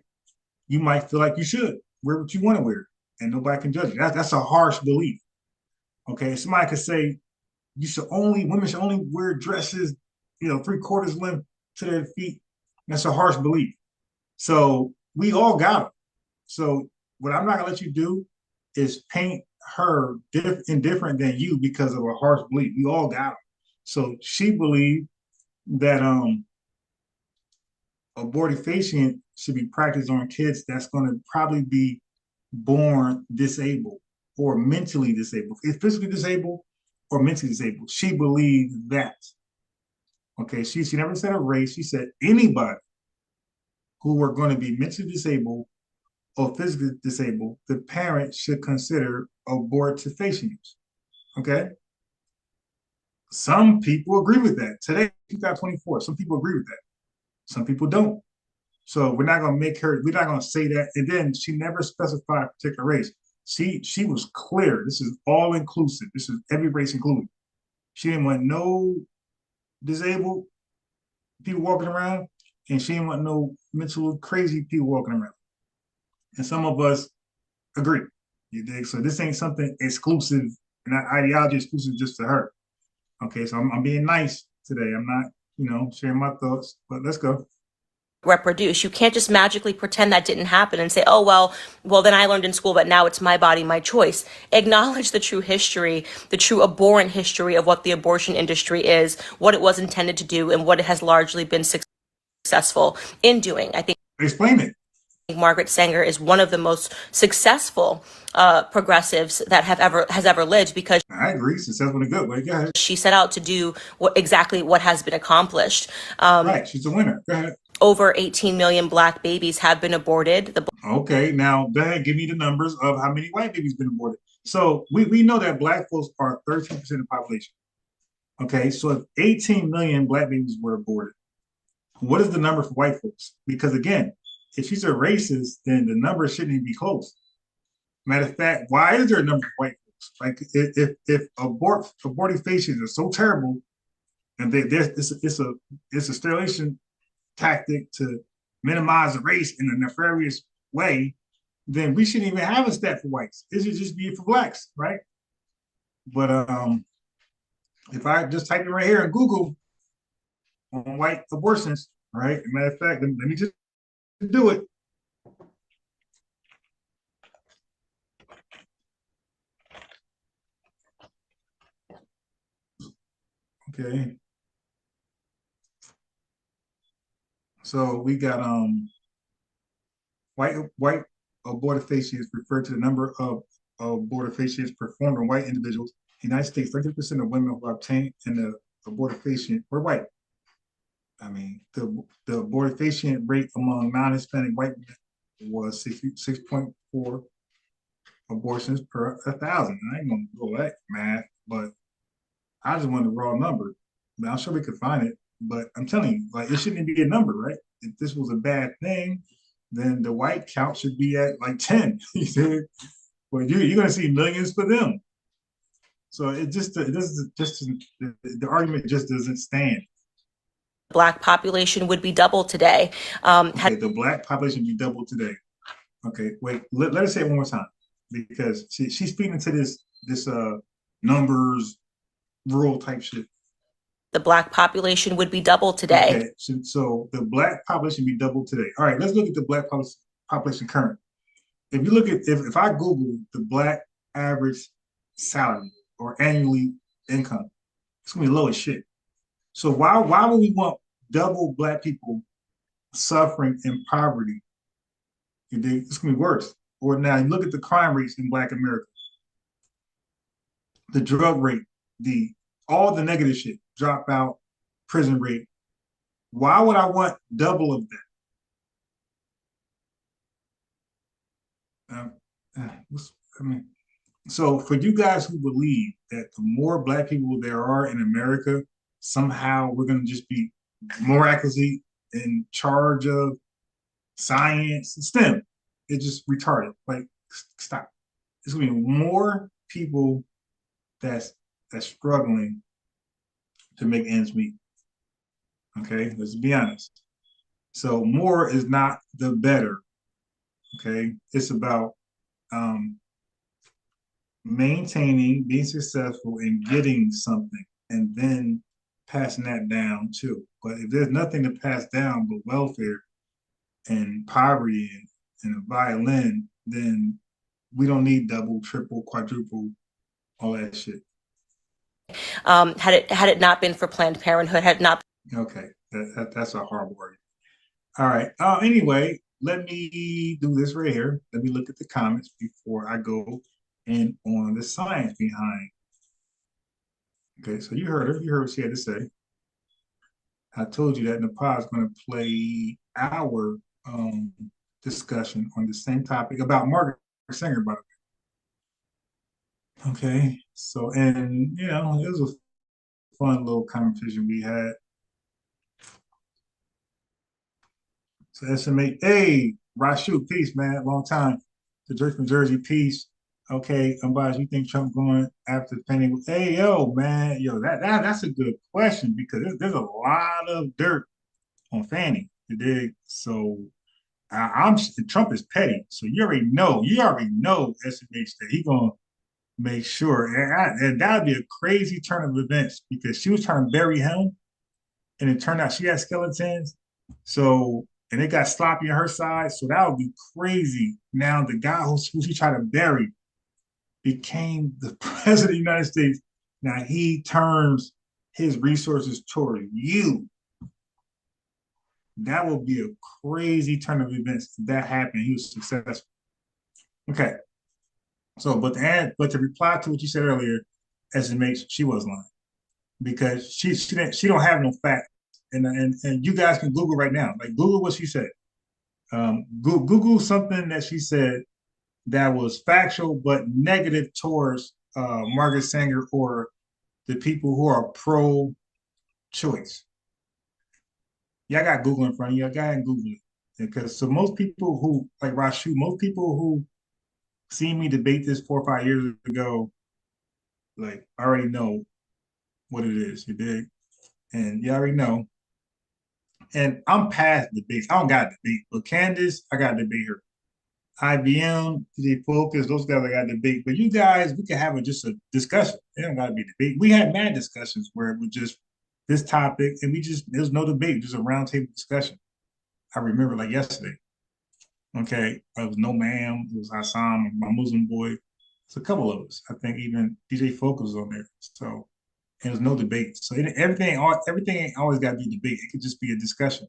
You might feel like you should wear what you want to wear, and nobody can judge you. That's a harsh belief. Okay. Somebody could say women should only wear dresses, 3/4 length to their feet. That's a harsh belief. So we all got them. So what I'm not gonna let you do is paint her indifferent than you because of a harsh belief. We all got them. So she believed that abortifacient should be practiced on kids that's going to probably be born disabled or mentally disabled, physically disabled or mentally disabled. She believed that. Okay, she never said a race. She said anybody who were going to be mentally disabled or physically disabled, the parent should consider abortifacient use. Okay. Some people agree with that. Today, 2024, some people agree with that. Some people don't. So we're not gonna make her, we're not gonna say that. And then she never specified a particular race. She was clear. This is all inclusive. This is every race included. She didn't want no disabled people walking around, and she didn't want no mental crazy people walking around. And some of us agree. You dig? So this ain't something exclusive, not ideology exclusive just to her. Okay, so I'm being nice today. I'm not, sharing my thoughts, but let's go. Reproduce. You can't just magically pretend that didn't happen and say, oh, well, then I learned in school, but now it's my body, my choice. Acknowledge the true history, the true abhorrent history of what the abortion industry is, what it was intended to do, and what it has largely been successful in doing. I think Explain it. Margaret Sanger is one of the most successful progressives that has ever lived, because I agree. Successful in a good way. Go ahead. she set out to do exactly what has been accomplished. Right. She's a winner. Go ahead. Over 18 million Black babies have been aborted. Okay, now go ahead, give me the numbers of how many white babies been aborted. So we know that Black folks are 13% of the population. Okay, so if 18 million Black babies were aborted, what is the number for white folks? Because again, if she's a racist, then the number shouldn't even be close. Matter of fact, why is there a number for white folks? Like if abortifacients are so terrible, and it's a sterilization tactic to minimize the race in a nefarious way, then we shouldn't even have a stat for whites. It should just be for Blacks, right? But if I just type it right here in Google on white abortions, right? Matter of fact, let me just do it. Okay. So we got white abortifacients refer to the number of abortifacients performed on white individuals. In the United States, 30% of women who obtain an abortifacient were white. I mean, the abortifacient rate among non-Hispanic white men was 6.4 abortions per 1,000. I ain't gonna go that math, but I just want the raw number. I'm sure we could find it, but I'm telling you, like, it shouldn't be a number, right? If this was a bad thing, then the white count should be at like 10. You see? Well, you're gonna see millions for them. So the argument just doesn't stand. Black population would be double today. Okay, the Black population would be double today. Okay, wait, let us say it one more time, because she's speaking to this numbers, rural type shit. The Black population would be double today. Okay, so the Black population would be double today. All right, let's look at the Black population current. If you look at, if I Google the Black average salary or annually income, it's gonna be low as shit. So why would we want double Black people suffering in poverty? It's gonna be worse. Or now you look at the crime rates in Black America, the drug rate, all the negative shit, dropout, prison rate. Why would I want double of that? So for you guys who believe that the more Black people there are in America, somehow we're going to just be miraculously in charge of science and STEM, it's just retarded. Like, stop. It's going to be more people that's struggling to make ends meet. Okay, let's be honest. So more is not the better. Okay, it's about maintaining, being successful, and getting something, and then passing that down too. But if there's nothing to pass down but welfare and poverty and a violin, then we don't need double, triple, quadruple, all that shit. Had it not been for Planned Parenthood, had it not. Okay, that's a hard word. All right. Anyway, let me do this right here. Let me look at the comments before I go in on the science behind. Okay, so you heard her. You heard what she had to say. I told you that Nepal is going to play our discussion on the same topic about Margaret Sanger, by the way. Okay, so and you know it was a fun little conversation we had. So estimate, hey, Rashu, peace, man, long time. The Drake from Jersey, peace. Okay, Ambaj, you think Trump going after Penny? Hey, yo, man, yo, that's a good question because there's a lot of dirt on Fanny. You dig? So I'm Trump is petty. So you already know SMH that he gonna make sure, and that would be a crazy turn of events because she was trying to bury him, and it turned out she had skeletons. So and it got sloppy on her side. So that would be crazy. Now the guy who she tried to bury became the president of the United States. Now he turns his resources toward you. That would be a crazy turn of events if that happened. He was successful. Okay. So, but to reply to what you said earlier, SMH, she was lying because she don't have no facts. And you guys can Google right now. Like Google what she said. Google something that she said that was factual but negative towards Margaret Sanger or the people who are pro-choice. Y'all got Google in front of you. Y'all got to Google it because so most people who like Rashu, most people who seen me debate this 4 or 5 years ago, like already know what it is. You dig? And you already know. And I'm past debates. I don't got to debate, but Candace, I got to debate her. IBM, DJ Focus, those guys I got to debate. But you guys, we can have just a discussion. It don't got to be a debate. We had mad discussions where it was just this topic, and there's no debate, just a roundtable discussion. I remember like yesterday. Okay, it was No Ma'am, it was Hassan, my Muslim boy. It's a couple of us. I think even DJ Focus was on there. So and there's no debate. So everything ain't always got to be debate. It could just be a discussion.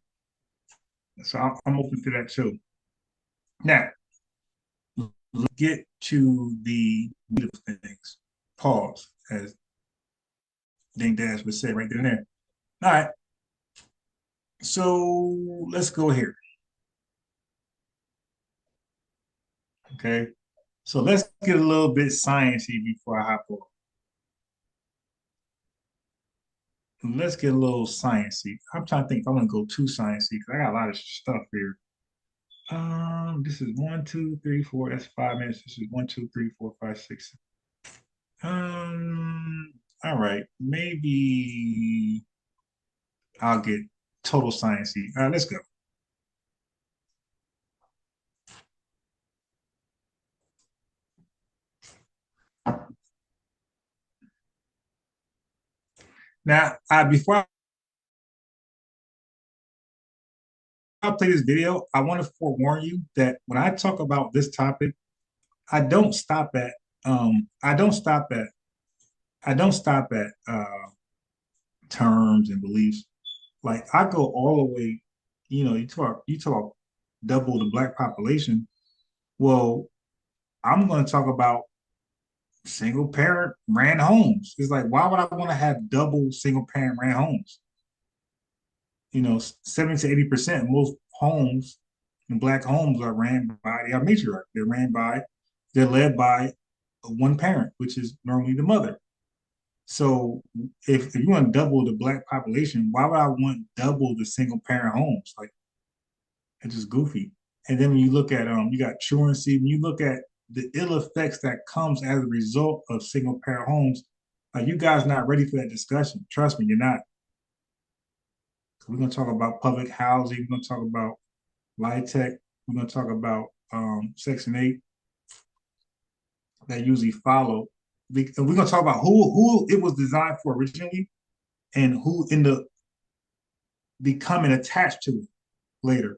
So I'm open to that too. Now, let's get to the meat of things. Pause, as Ding Dash would say right there and there. All right. So let's go here. Okay. So let's get a little bit sciencey before I hop on. Let's get a little sciencey. I'm trying to think if I want to go too sciencey because I got a lot of stuff here. This is 1, 2, 3, 4. That's 5 minutes. This is 1, 2, 3, 4, 5, 6. All right. Maybe I'll get total sciencey. All right, let's go. Now, before I play this video, I want to forewarn you that when I talk about this topic, I don't stop at terms and beliefs. Like I go all the way, you talk about double the black population. Well, I'm going to talk about single parent ran homes. It's like, why would I want to have double single parent ran homes? 70 to 80% of most homes and black homes are ran by the matriarch. They're led by one parent, which is normally the mother. So if you want to double the black population, why would I want double the single parent homes? Like it's just goofy. And then when you look at you got truancy, when you look at the ill effects that comes as a result of single parent homes, you guys not ready for that discussion. Trust me, you're not. We're gonna talk about public housing, we're gonna talk about LIHTC, we're gonna talk about Section 8 that usually follow. And we're gonna talk about who it was designed for originally, and who end up becoming attached to it later.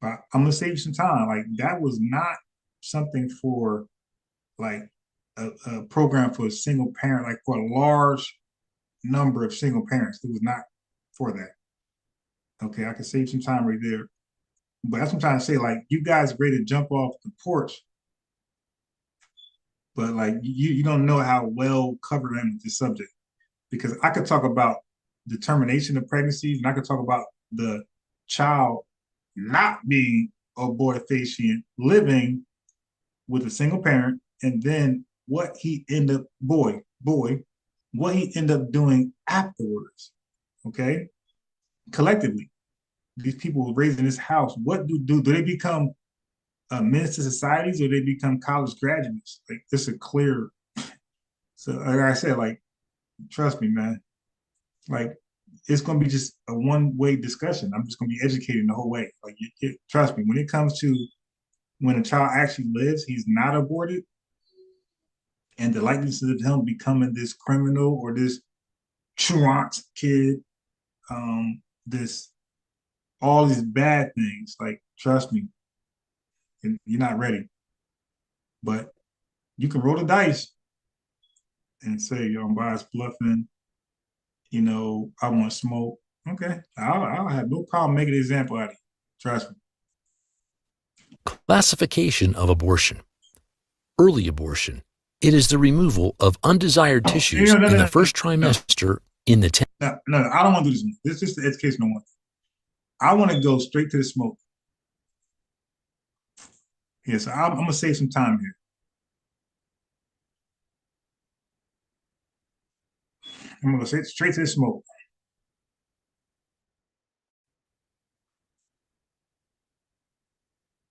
But I'm gonna save you some time. Like that was not something for like a program for a single parent, like for a large number of single parents. It was not for that. Okay, I can save some time right there. But that's what I'm trying to say. Like you guys are ready to jump off the porch, but like you don't know how well covered I am with this subject. Because I could talk about the termination of pregnancies, and I could talk about the child not being abortifacient, living with a single parent, and then what he end up, what he end up doing afterwards. Okay, collectively, these people raised in this house, what do they become menace to societies, or they become college graduates? Like it's a clear. So like I said, like trust me, man. Like it's gonna be just a one-way discussion. I'm just gonna be educating the whole way. Like trust me, when it comes to when a child actually lives, he's not aborted, and the likeliness of him becoming this criminal or this truant kid, this all these bad things. Like trust me, you're not ready. But you can roll the dice and say, "Yo, I'm biased bluffing." I want smoke. Okay, I'll have no problem making an example out of you. Trust me. Classification of abortion. Early abortion. It is the removal of undesired tissues in the first trimester in the No, I don't want to do this. This is just the educational one. I want to go straight to the smoke. Yeah, so I'm going to save some time here. I'm going to go straight to the smoke.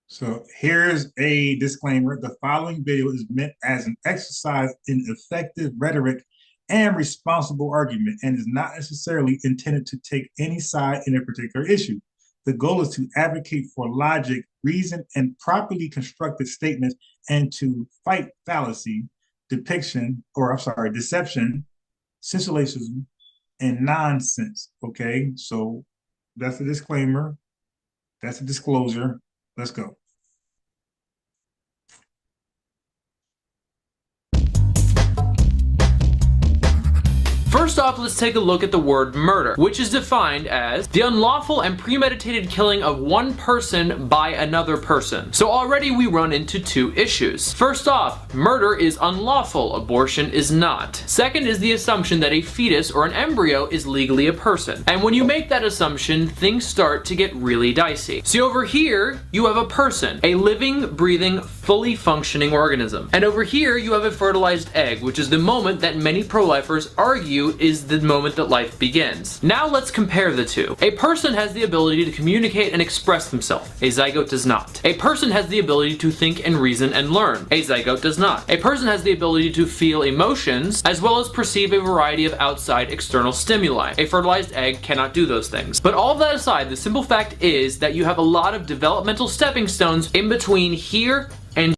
So here's a disclaimer. The following video is meant as an exercise in effective rhetoric and responsible argument and is not necessarily intended to take any side in a particular issue. The goal is to advocate for logic, reason, and properly constructed statements and to fight fallacy, deception, sensationalism, and nonsense. Okay, so that's a disclaimer. That's a disclosure. Let's go. First off, let's take a look at the word murder, which is defined as the unlawful and premeditated killing of one person by another person. So already we run into two issues. First off, murder is unlawful, abortion is not. Second is the assumption that a fetus or an embryo is legally a person. And when you make that assumption, things start to get really dicey. See, over here, you have a person, a living, breathing, fully functioning organism. And over here, you have a fertilized egg, which is the moment that many pro-lifers argue is the moment that life begins. Now let's compare the two. A person has the ability to communicate and express themselves. A zygote does not. A person has the ability to think and reason and learn. A zygote does not. A person has the ability to feel emotions as well as perceive a variety of outside external stimuli. A fertilized egg cannot do those things. But all of that aside, the simple fact is that you have a lot of developmental stepping stones in between here and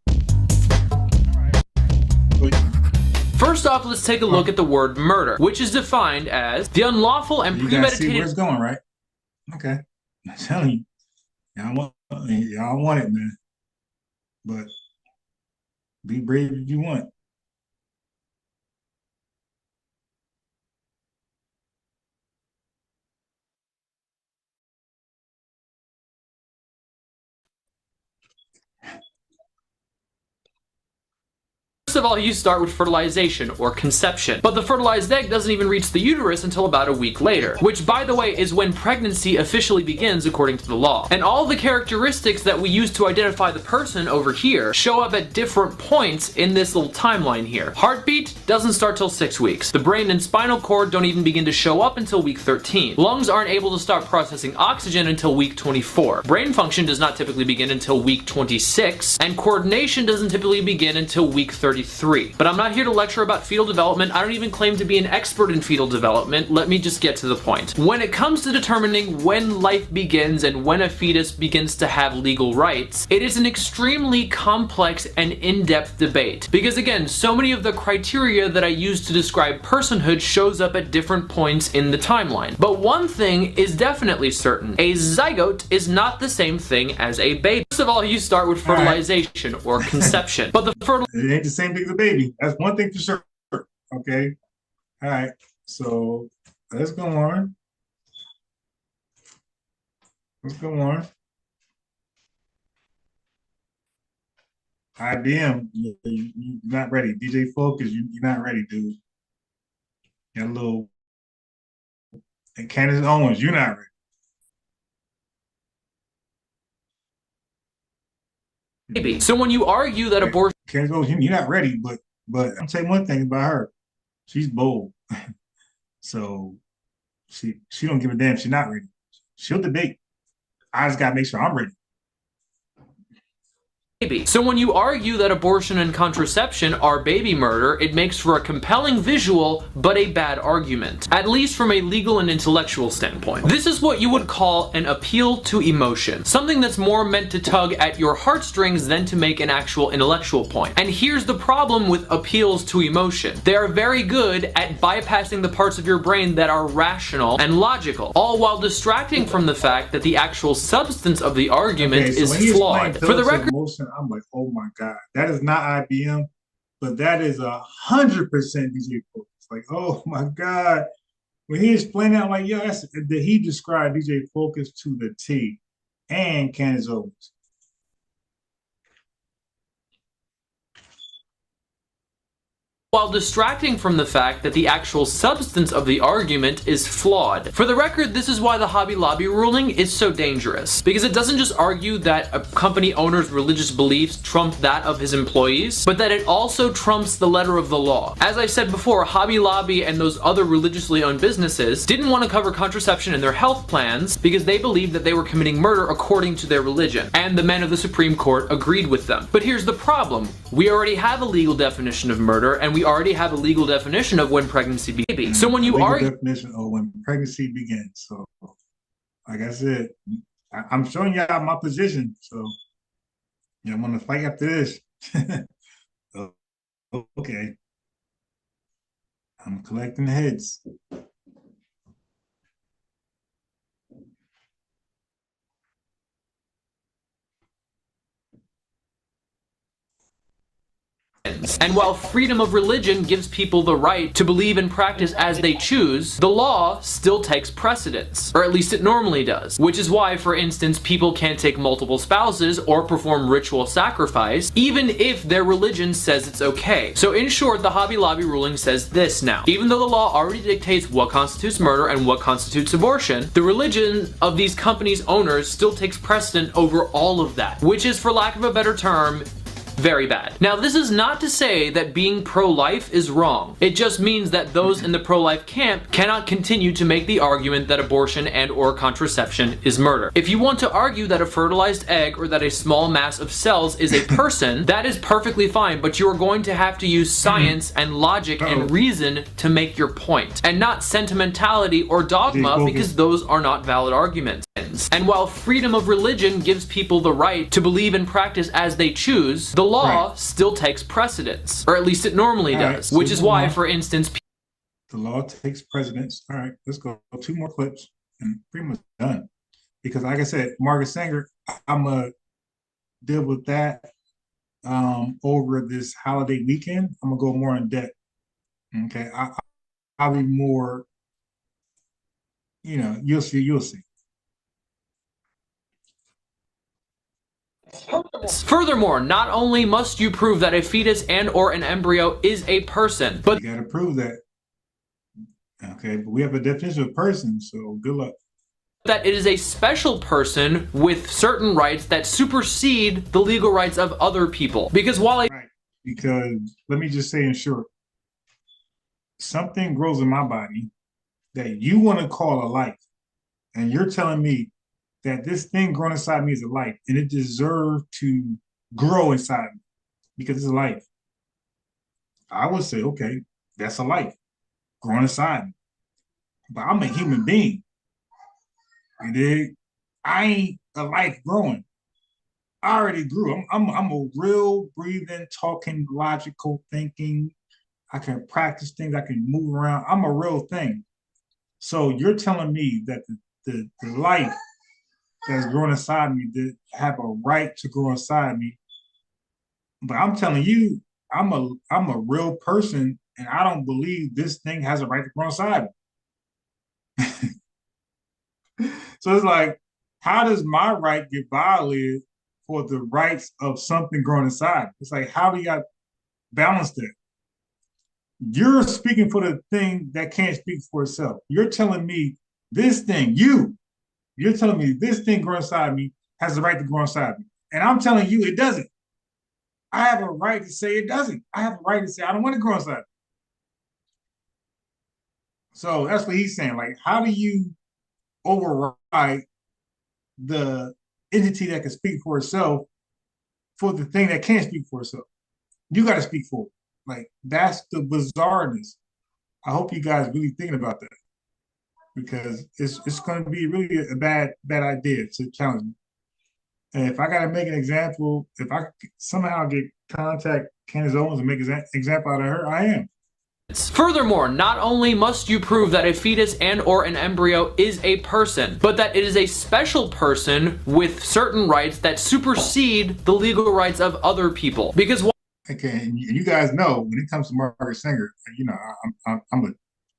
First off, let's take a look at the word murder, which is defined as the unlawful and premeditated. See where it's going, right? Okay, I'm telling you, y'all want it, man. But be brave if you want. First of all, you start with fertilization or conception, but the fertilized egg doesn't even reach the uterus until about a week later, which by the way is when pregnancy officially begins according to the law. And all the characteristics that we use to identify the person over here show up at different points in this little timeline here. Heartbeat doesn't start till 6 weeks. The brain and spinal cord don't even begin to show up until week 13. Lungs aren't able to start processing oxygen until week 24. Brain function does not typically begin until week 26, and coordination doesn't typically begin until week 30 33. But I'm not here to lecture about fetal development. I don't even claim to be an expert in fetal development. Let me just get to the point. When it comes to determining when life begins and when a fetus begins to have legal rights, it is an extremely complex and in-depth debate. Because again, so many of the criteria that I use to describe personhood shows up at different points in the timeline. But one thing is definitely certain. A zygote is not the same thing as a baby. First of all, you start with fertilization or conception. But the it ain't the same thing as a baby. That's one thing for sure. Okay. All right. So let's go on. Let's go on. IBM, you're not ready. DJ Focus, you're not ready, dude. Got a little. And Candace Owens, you're not baby. So when you argue that ready. abortion Candace Owens, you're not ready, but I'll tell you one thing about her. She's bold. So she don't give a damn. She's not ready. She'll debate. I just gotta make sure I'm ready. So when you argue that abortion and contraception are baby murder, it makes for a compelling visual, but a bad argument, at least from a legal and intellectual standpoint. This is what you would call an appeal to emotion, something that's more meant to tug at your heartstrings than to make an actual intellectual point. And here's the problem with appeals to emotion. They are very good at bypassing the parts of your brain that are rational and logical, all while distracting from the fact that the actual substance of the argument is flawed. For the record, I'm like, oh my God, that is not IBM, but that is 100% DJ Focus. Like, oh my God. When he explained that, I'm like, yeah, he described DJ Focus to the T and Candace Owens. While distracting from the fact that the actual substance of the argument is flawed. For the record, this is why the Hobby Lobby ruling is so dangerous, because it doesn't just argue that a company owner's religious beliefs trump that of his employees, but that it also trumps the letter of the law. As I said before, Hobby Lobby and those other religiously owned businesses didn't want to cover contraception in their health plans because they believed that they were committing murder according to their religion, and the men of the Supreme Court agreed with them. But here's the problem. We already have a legal definition of murder, and we already have a legal definition of when pregnancy begins. So when you argue definition of when pregnancy begins. So like I said, I'm showing y'all my position. So yeah, I'm gonna fight after this. Okay. I'm collecting heads. And while freedom of religion gives people the right to believe and practice as they choose, the law still takes precedence, or at least it normally does. Which is why, for instance, people can't take multiple spouses or perform ritual sacrifice, even if their religion says it's okay. So in short, the Hobby Lobby ruling says this now. Even though the law already dictates what constitutes murder and what constitutes abortion, the religion of these companies' owners still takes precedent over all of that, which is, for lack of a better term, very bad. Now, this is not to say that being pro-life is wrong. It just means that those in the pro-life camp cannot continue to make the argument that abortion and or contraception is murder. If you want to argue that a fertilized egg or that a small mass of cells is a person, that is perfectly fine, but you are going to have to use science and logic and reason to make your point, and not sentimentality or dogma, because those are not valid arguments. And while freedom of religion gives people the right to believe and practice as they choose, the law still takes precedence, or at least it normally does, which is why, for instance, the law takes precedence. All right, let's go 2 more clips and pretty much done. Because like I said, Margaret Sanger, I'm gonna deal with that over this holiday weekend. I'm gonna go more in depth. Okay, I'll be more, you'll see. Furthermore, not only must you prove that a fetus and or an embryo is a person, but you gotta prove that. Okay, but we have a definition of person, so good luck. That it is a special person with certain rights that supersede the legal rights of other people. Because while because let me just say in short, something grows in my body that you want to call a life, and you're telling me that this thing growing inside me is a life, and it deserves to grow inside me because it's a life. I would say, okay, that's a life growing inside me. But I'm a human being. You dig? I ain't a life growing. I already grew. I'm a real breathing, talking, logical thinking. I can practice things. I can move around. I'm a real thing. So you're telling me that the life that's growing inside me that have a right to grow inside me, but I'm telling you, I'm a real person, and I don't believe this thing has a right to grow inside me. So it's like, how does my right get violated for the rights of something growing inside? It's like, how do you balance that? You're speaking for the thing that can't speak for itself. You're telling me this thing, you're telling me this thing growing inside me has the right to grow inside me. And I'm telling you it doesn't. I have a right to say it doesn't. I have a right to say I don't want to grow inside. So that's what he's saying. Like, how do you override the entity that can speak for itself for the thing that can't speak for itself? You got to speak for it. Like, that's the bizarreness. I hope you guys really thinking about that because it's going to be really a bad idea to challenge me. And if I got to make an example, if I somehow get contact Candace Owens and make an example out of her, I am. Furthermore, not only must you prove that a fetus and or an embryo is a person, but that it is a special person with certain rights that supersede the legal rights of other people. Because okay, and you guys know when it comes to Margaret Sanger, you know I'm a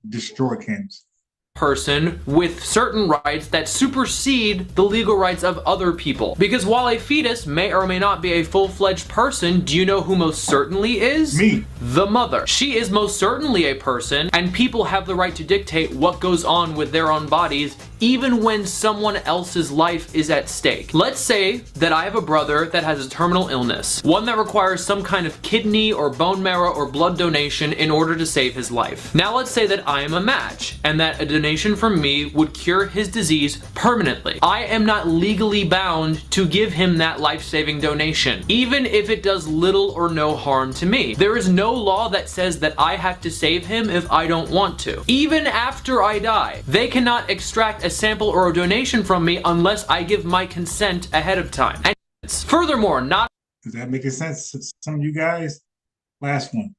destroy Candace. Person with certain rights that supersede the legal rights of other people. Because while a fetus may or may not be a full-fledged person, do you know who most certainly is? Me. The mother. She is most certainly a person, and people have the right to dictate what goes on with their own bodies, even when someone else's life is at stake. Let's say that I have a brother that has a terminal illness, one that requires some kind of kidney or bone marrow or blood donation in order to save his life. Now let's say that I am a match, and that a donation from me would cure his disease permanently. I am not legally bound to give him that life-saving donation, even if it does little or no harm to me. There is no law that says that I have to save him if I don't want to. Even after I die, they cannot extract a sample or a donation from me unless I give my consent ahead of time. And furthermore, not Does that make sense to some of you guys? Last one.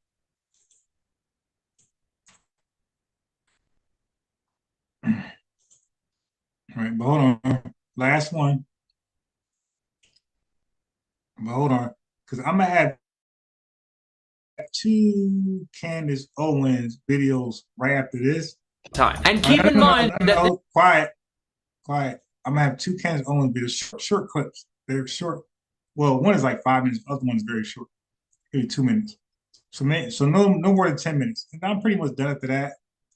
All right, but hold on. Last one. But hold on. Because I'm gonna have two Candace Owens videos right after this. time. And keep in mind that quiet. I'm gonna have two Candace Owens videos, short clips. They're short. Well, one is like 5 minutes, the other one is very short, maybe 2 minutes. So no more than 10 minutes. And I'm pretty much done after that.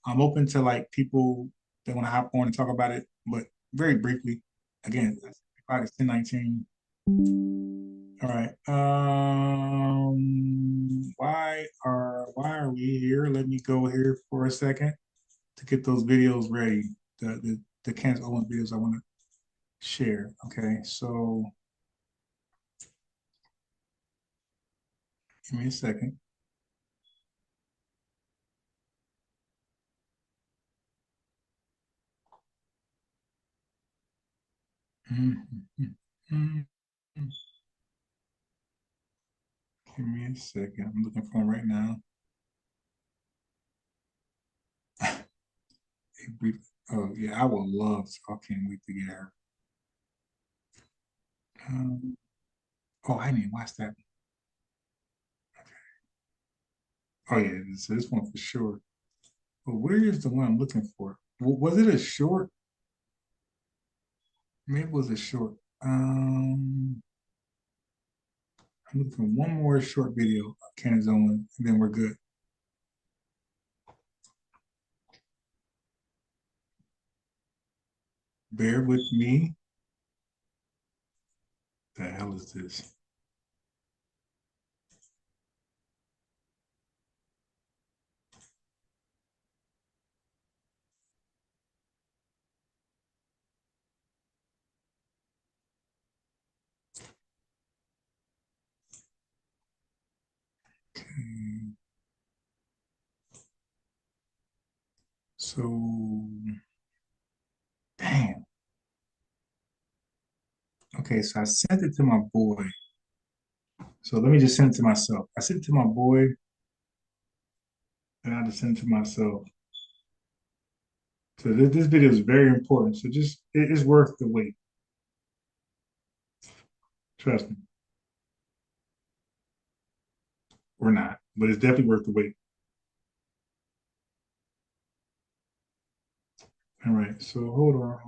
I'm open to like people that want to hop on and talk about it, but very briefly. Again, August 10/19. All right. Why are we here? Let me go here for a second to get those videos ready. The Candace Owens videos I want to share. Okay, so give me a second. Give me a second. I'm looking for them right now. Oh yeah, I would love to. I can't wait to get her. Oh, I didn't watch that. Oh yeah, this one for sure. But where is the one I'm looking for? Was it a short? Maybe it was a short. I'm looking for one more short video of Candace Owens, and then we're good. Bear with me. The hell is this? Okay. So, damn. Okay, so I sent it to my boy. So let me just send it to myself. I sent it to my boy, and I just sent it to myself. So this video is very important. So just it is worth the wait. Trust me. Or not, but it's definitely worth the wait. All right, so hold on.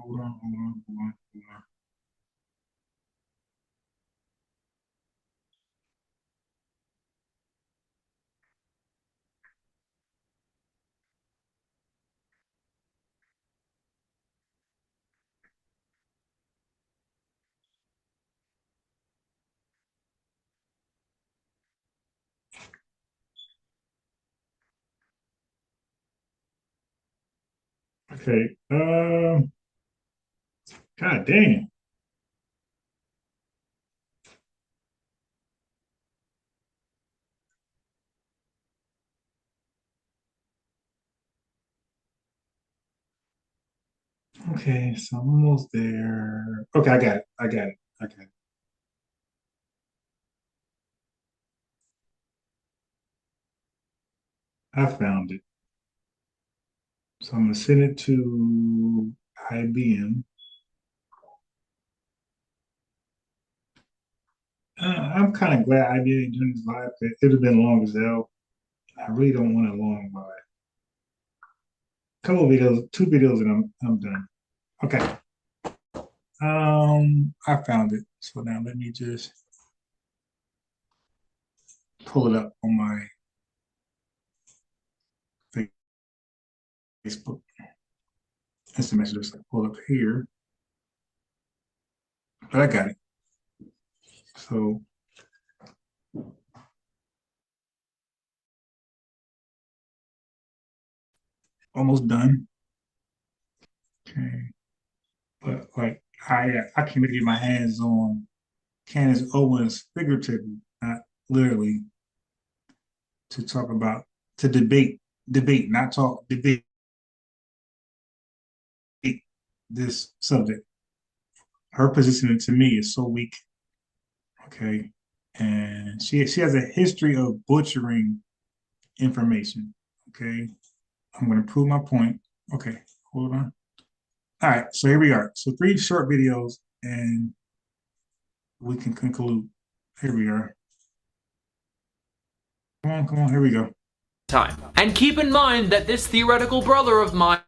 Okay. God damn. Okay, so I'm almost there. Okay, I got it. I got it. I found it. So I'm gonna send it to IBM. I'm kind of glad I didn't do this live. It would have been long as hell. I really don't want a long live. Couple of videos, 2 videos, and I'm done. Okay. I found it. So now let me just pull it up on my Facebook. Instant messages. Pull up here. But I got it. So almost done. Okay. But like I can't get my hands on Candace Owens figuratively, not literally, to talk about to debate, not talk, debate this subject. Her position to me is so weak. Okay. And she has a history of butchering information. Okay. I'm gonna prove my point. Okay, hold on. All right, so here we are. So 3 short videos and we can conclude. Here we are. Come on, here we go. Time. And keep in mind that this theoretical brother of mine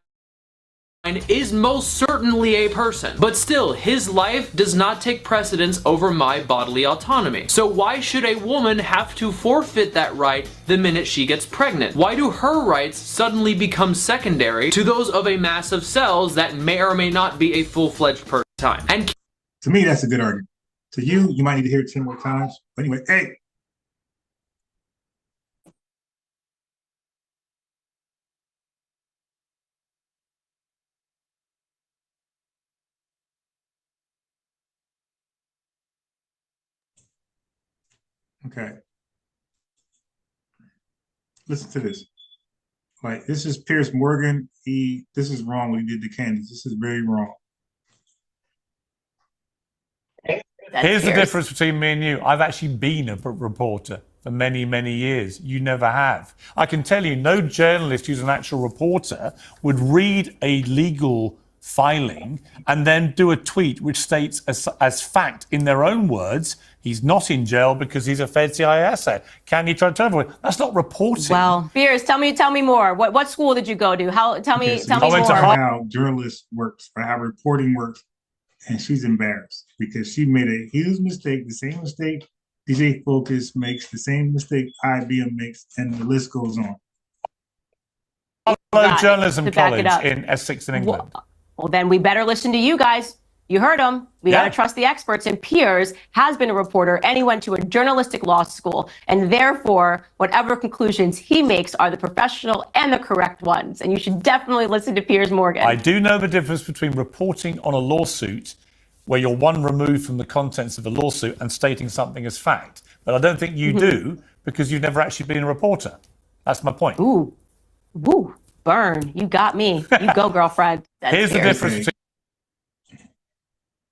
is most certainly a person, but still, his life does not take precedence over my bodily autonomy. So why should a woman have to forfeit that right the minute she gets pregnant? Why do her rights suddenly become secondary to those of a mass of cells that may or may not be a full-fledged person? And to me, that's a good argument. To you might need to hear it 10 more times. But anyway, hey. Okay. Listen to this. Like, this is Piers Morgan. This is wrong what he did to Candace. This is very wrong. Here's the difference between me and you. I've actually been a reporter for many, many years. You never have. I can tell you, no journalist who's an actual reporter would read a legal filing and then do a tweet which states as fact in their own words, he's not in jail because he's a Fed CIA asset. Can you try to tell everyone? That's not reporting. Well, Piers, tell me more. What school did you go to? Tell me more. How journalists works, or how reporting works, and she's embarrassed because she made a huge mistake, the same mistake DJ Focus makes, the same mistake IBM makes, and the list goes on. Hello, journalism college in Essex in England. Well, then we better listen to you guys. You heard him. We got to trust the experts. And Piers has been a reporter, and he went to a journalistic law school. And therefore, whatever conclusions he makes are the professional and the correct ones. And you should definitely listen to Piers Morgan. I do know the difference between reporting on a lawsuit, where you're one removed from the contents of a lawsuit, and stating something as fact. But I don't think you do, because you've never actually been a reporter. That's my point. Ooh. Burn. You got me. You go, girlfriend. Here's the Cheers. difference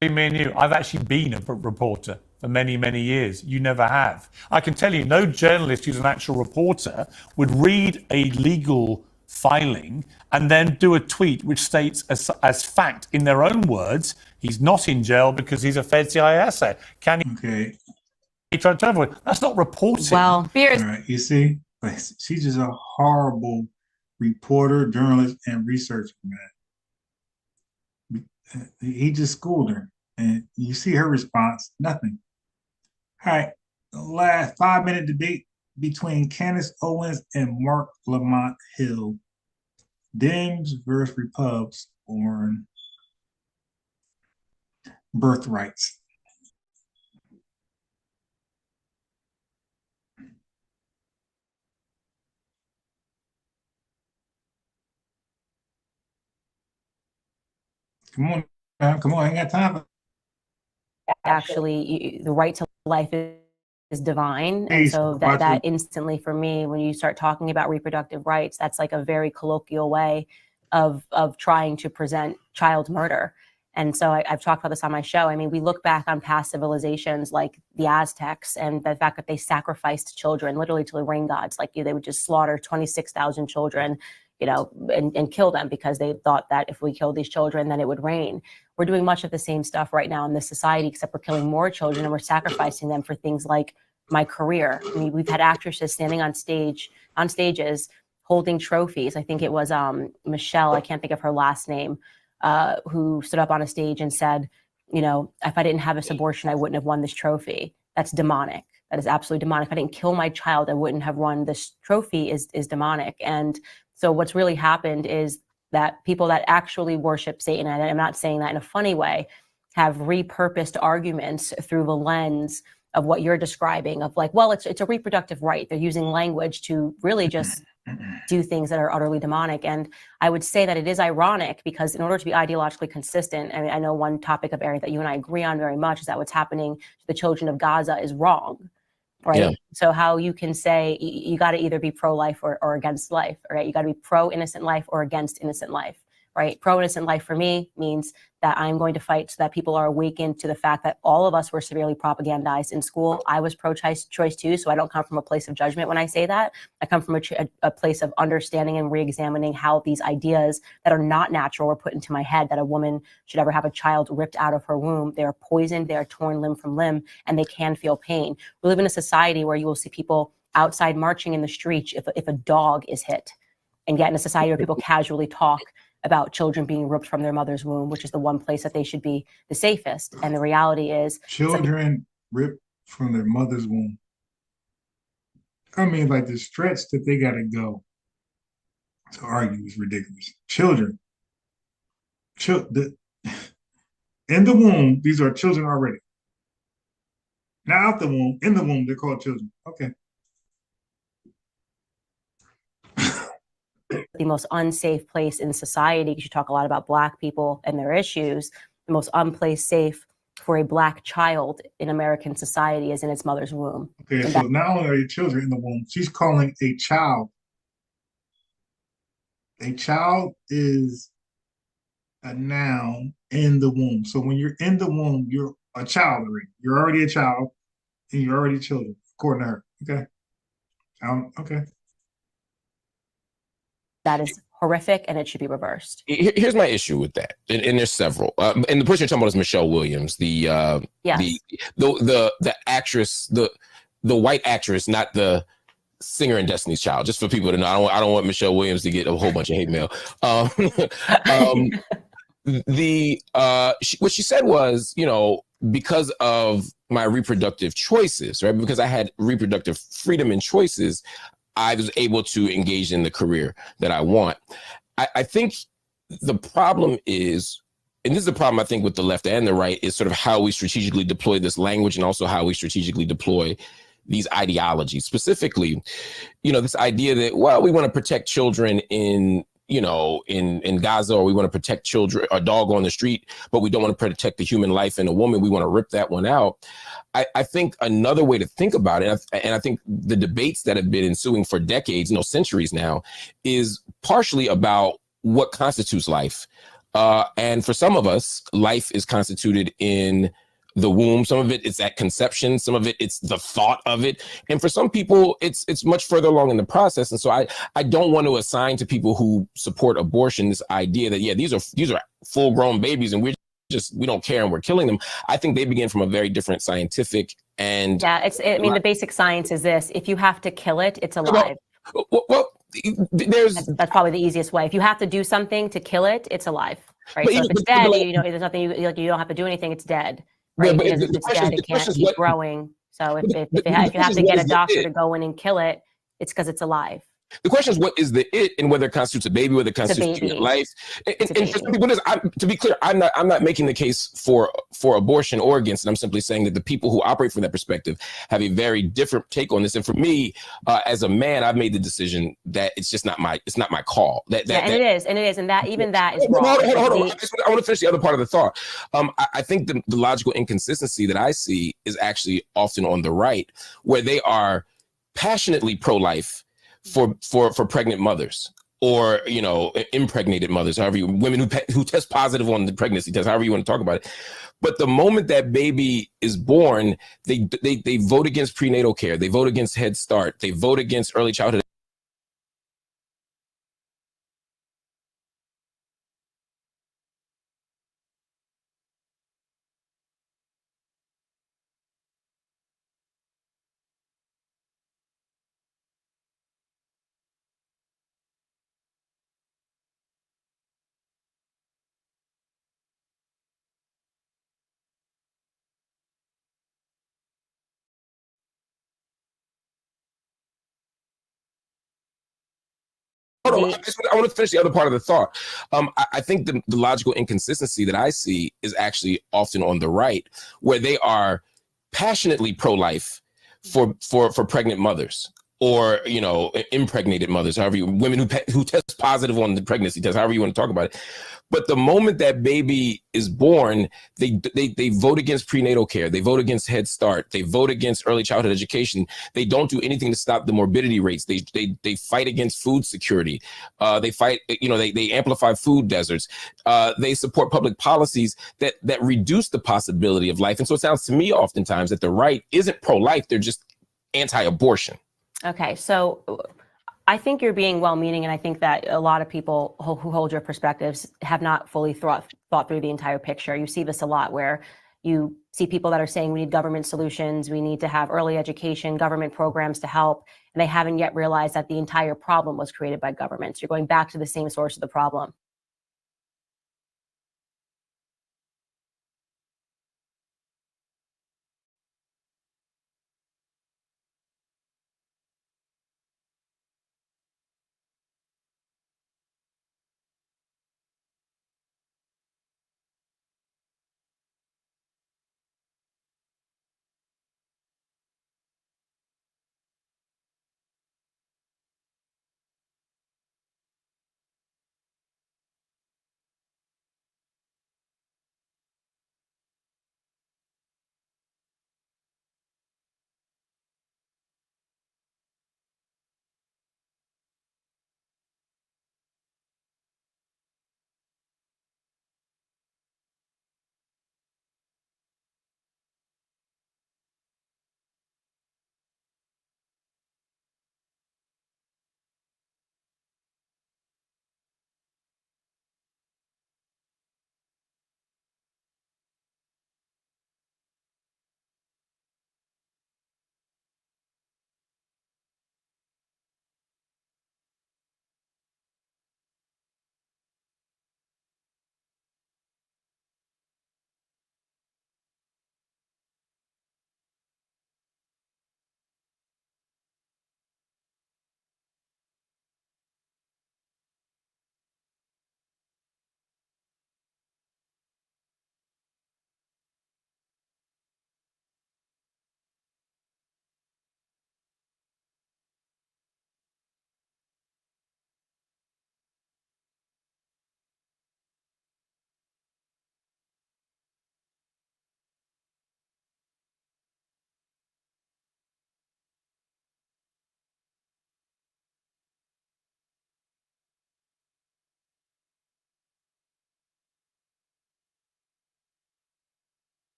between me and you. I've actually been a reporter for many, many years. You never have. I can tell you, no journalist who's an actual reporter would read a legal filing and then do a tweet which states as fact in their own words, he's not in jail because he's a Fed CIA asset. Can he? Okay. He tried to avoid. That's not reporting. Well, fears. All right. You see, like, she's just a horrible reporter, journalist, and researcher, man. He just schooled her, and you see her response, nothing. All right. The last 5-minute debate between Candace Owens and Mark Lamont Hill. Dems versus Repubs on birthrights. Come on, man. Come on, I ain't got time. Actually, the right to life is divine. And so that instantly, for me, when you start talking about reproductive rights, that's like a very colloquial way of trying to present child murder. And so I've talked about this on my show. I mean, we look back on past civilizations like the Aztecs and the fact that they sacrificed children literally to the rain gods. Like, they would just slaughter 26,000 children, and kill them because they thought that if we killed these children, then it would rain. We're doing much of the same stuff right now in this society, except we're killing more children and we're sacrificing them for things like my career. I mean, we've had actresses standing on stages holding trophies. I think it was Michelle, I can't think of her last name, who stood up on a stage and said, if I didn't have this abortion, I wouldn't have won this trophy. That's demonic. That is absolutely demonic. If I didn't kill my child, I wouldn't have won this trophy is demonic. And so what's really happened is that people that actually worship Satan, and I'm not saying that in a funny way, have repurposed arguments through the lens of what you're describing of like, well, it's a reproductive right. They're using language to really just do things that are utterly demonic. And I would say that it is ironic because in order to be ideologically consistent, I mean, I know one topic of area that you and I agree on very much is that what's happening to the children of Gaza is wrong. Right. Yeah. So how you can say you got to either be pro-life or against life, right? You got to be pro-innocent life or against innocent life, right? Pro-innocent life for me means that I'm going to fight so that people are awakened to the fact that all of us were severely propagandized in school. I was pro-choice too, so I don't come from a place of judgment when I say that. I come from a place of understanding and re-examining how these ideas that are not natural were put into my head, that a woman should ever have a child ripped out of her womb. They are poisoned, they are torn limb from limb, and they can feel pain. We live in a society where you will see people outside marching in the streets if a dog is hit, and yet in a society where people casually talk about children being ripped from their mother's womb, which is the one place that they should be the safest. And the reality is children ripped from their mother's womb. I mean, like the stretch that they got to go to argue is ridiculous. Children, in the womb, these are children already. Now out the womb, in the womb, they're called children. Okay. The most unsafe place in society, because you talk a lot about Black people and their issues, the most unplaced safe for a Black child in American society is in its mother's womb. Okay, so not only are your children in the womb, she's calling a child. A child is a noun in the womb. So when you're in the womb, you're a child already. You're already a child, and you're already children, according to her. Okay. Okay. That is horrific, and it should be reversed. Here's my issue with that, and there's several. And the person you're talking about is Michelle Williams, the actress, the white actress, not the singer in Destiny's Child. Just for people to know, I don't want Michelle Williams to get a whole bunch of hate mail. What she said was, because of my reproductive choices, right? Because I had reproductive freedom and choices, I was able to engage in the career that I want. I think the problem is, and this is the problem I think with the left and the right, is sort of how we strategically deploy this language and also how we strategically deploy these ideologies. Specifically, this idea that, well, we want to protect children in in Gaza, or we want to protect children, a dog on the street, but we don't want to protect the human life in a woman. We want to rip that one out. I think another way to think about it, and I think the debates that have been ensuing for decades, centuries now, is partially about what constitutes life. And for some of us, life is constituted in the womb. Some of it is at conception. Some of it, it's the thought of it. And for some people, it's much further along in the process. And so I don't want to assign to people who support abortion this idea that, yeah, these are full grown babies and we don't care and we're killing them. I think they begin from a very different scientific and. Yeah, the basic science is this: if you have to kill it, it's alive. Well, that's probably the easiest way. If you have to do something to kill it, it's alive, right? So if it's dead, there's nothing you don't have to do anything. It's dead, right? Because if it's dead, it can't keep growing. So if you have to get a doctor to go in and kill it, it's because it's alive. The question is, what is the it, and whether it constitutes a baby, whether it constitutes human life. And for some people, to be clear, I'm not making the case for abortion or against it. I'm simply saying that the people who operate from that perspective have a very different take on this. And for me, as a man, I've made the decision that it's just not my call. It is, and that is wrong. Hold on. I want to finish the other part of the thought. I think the logical inconsistency that I see is actually often on the right, where they are passionately pro-life for pregnant mothers, or impregnated mothers, women who test positive on the pregnancy test, however you want to talk about it. But the moment that baby is born, they vote against prenatal care, they vote against Head Start, they vote against early childhood. Hold on, I want to finish the other part of the thought. I think the logical inconsistency that I see is actually often on the right, where they are passionately pro-life for pregnant mothers, or impregnated mothers, women who test positive on the pregnancy test, however you want to talk about it. But the moment that baby is born, they vote against prenatal care, they vote against Head Start, they vote against early childhood education. They don't do anything to stop the morbidity rates. They fight against food security. They fight, they amplify food deserts. They support public policies that reduce the possibility of life. And so it sounds to me oftentimes that the right isn't pro-life, they're just anti-abortion. Okay, so I think you're being well-meaning, and I think that a lot of people who hold your perspectives have not fully thought through the entire picture. You see this a lot, where you see people that are saying we need government solutions, we need to have early education, government programs to help, and they haven't yet realized that the entire problem was created by governments. You're going back to the same source of the problem.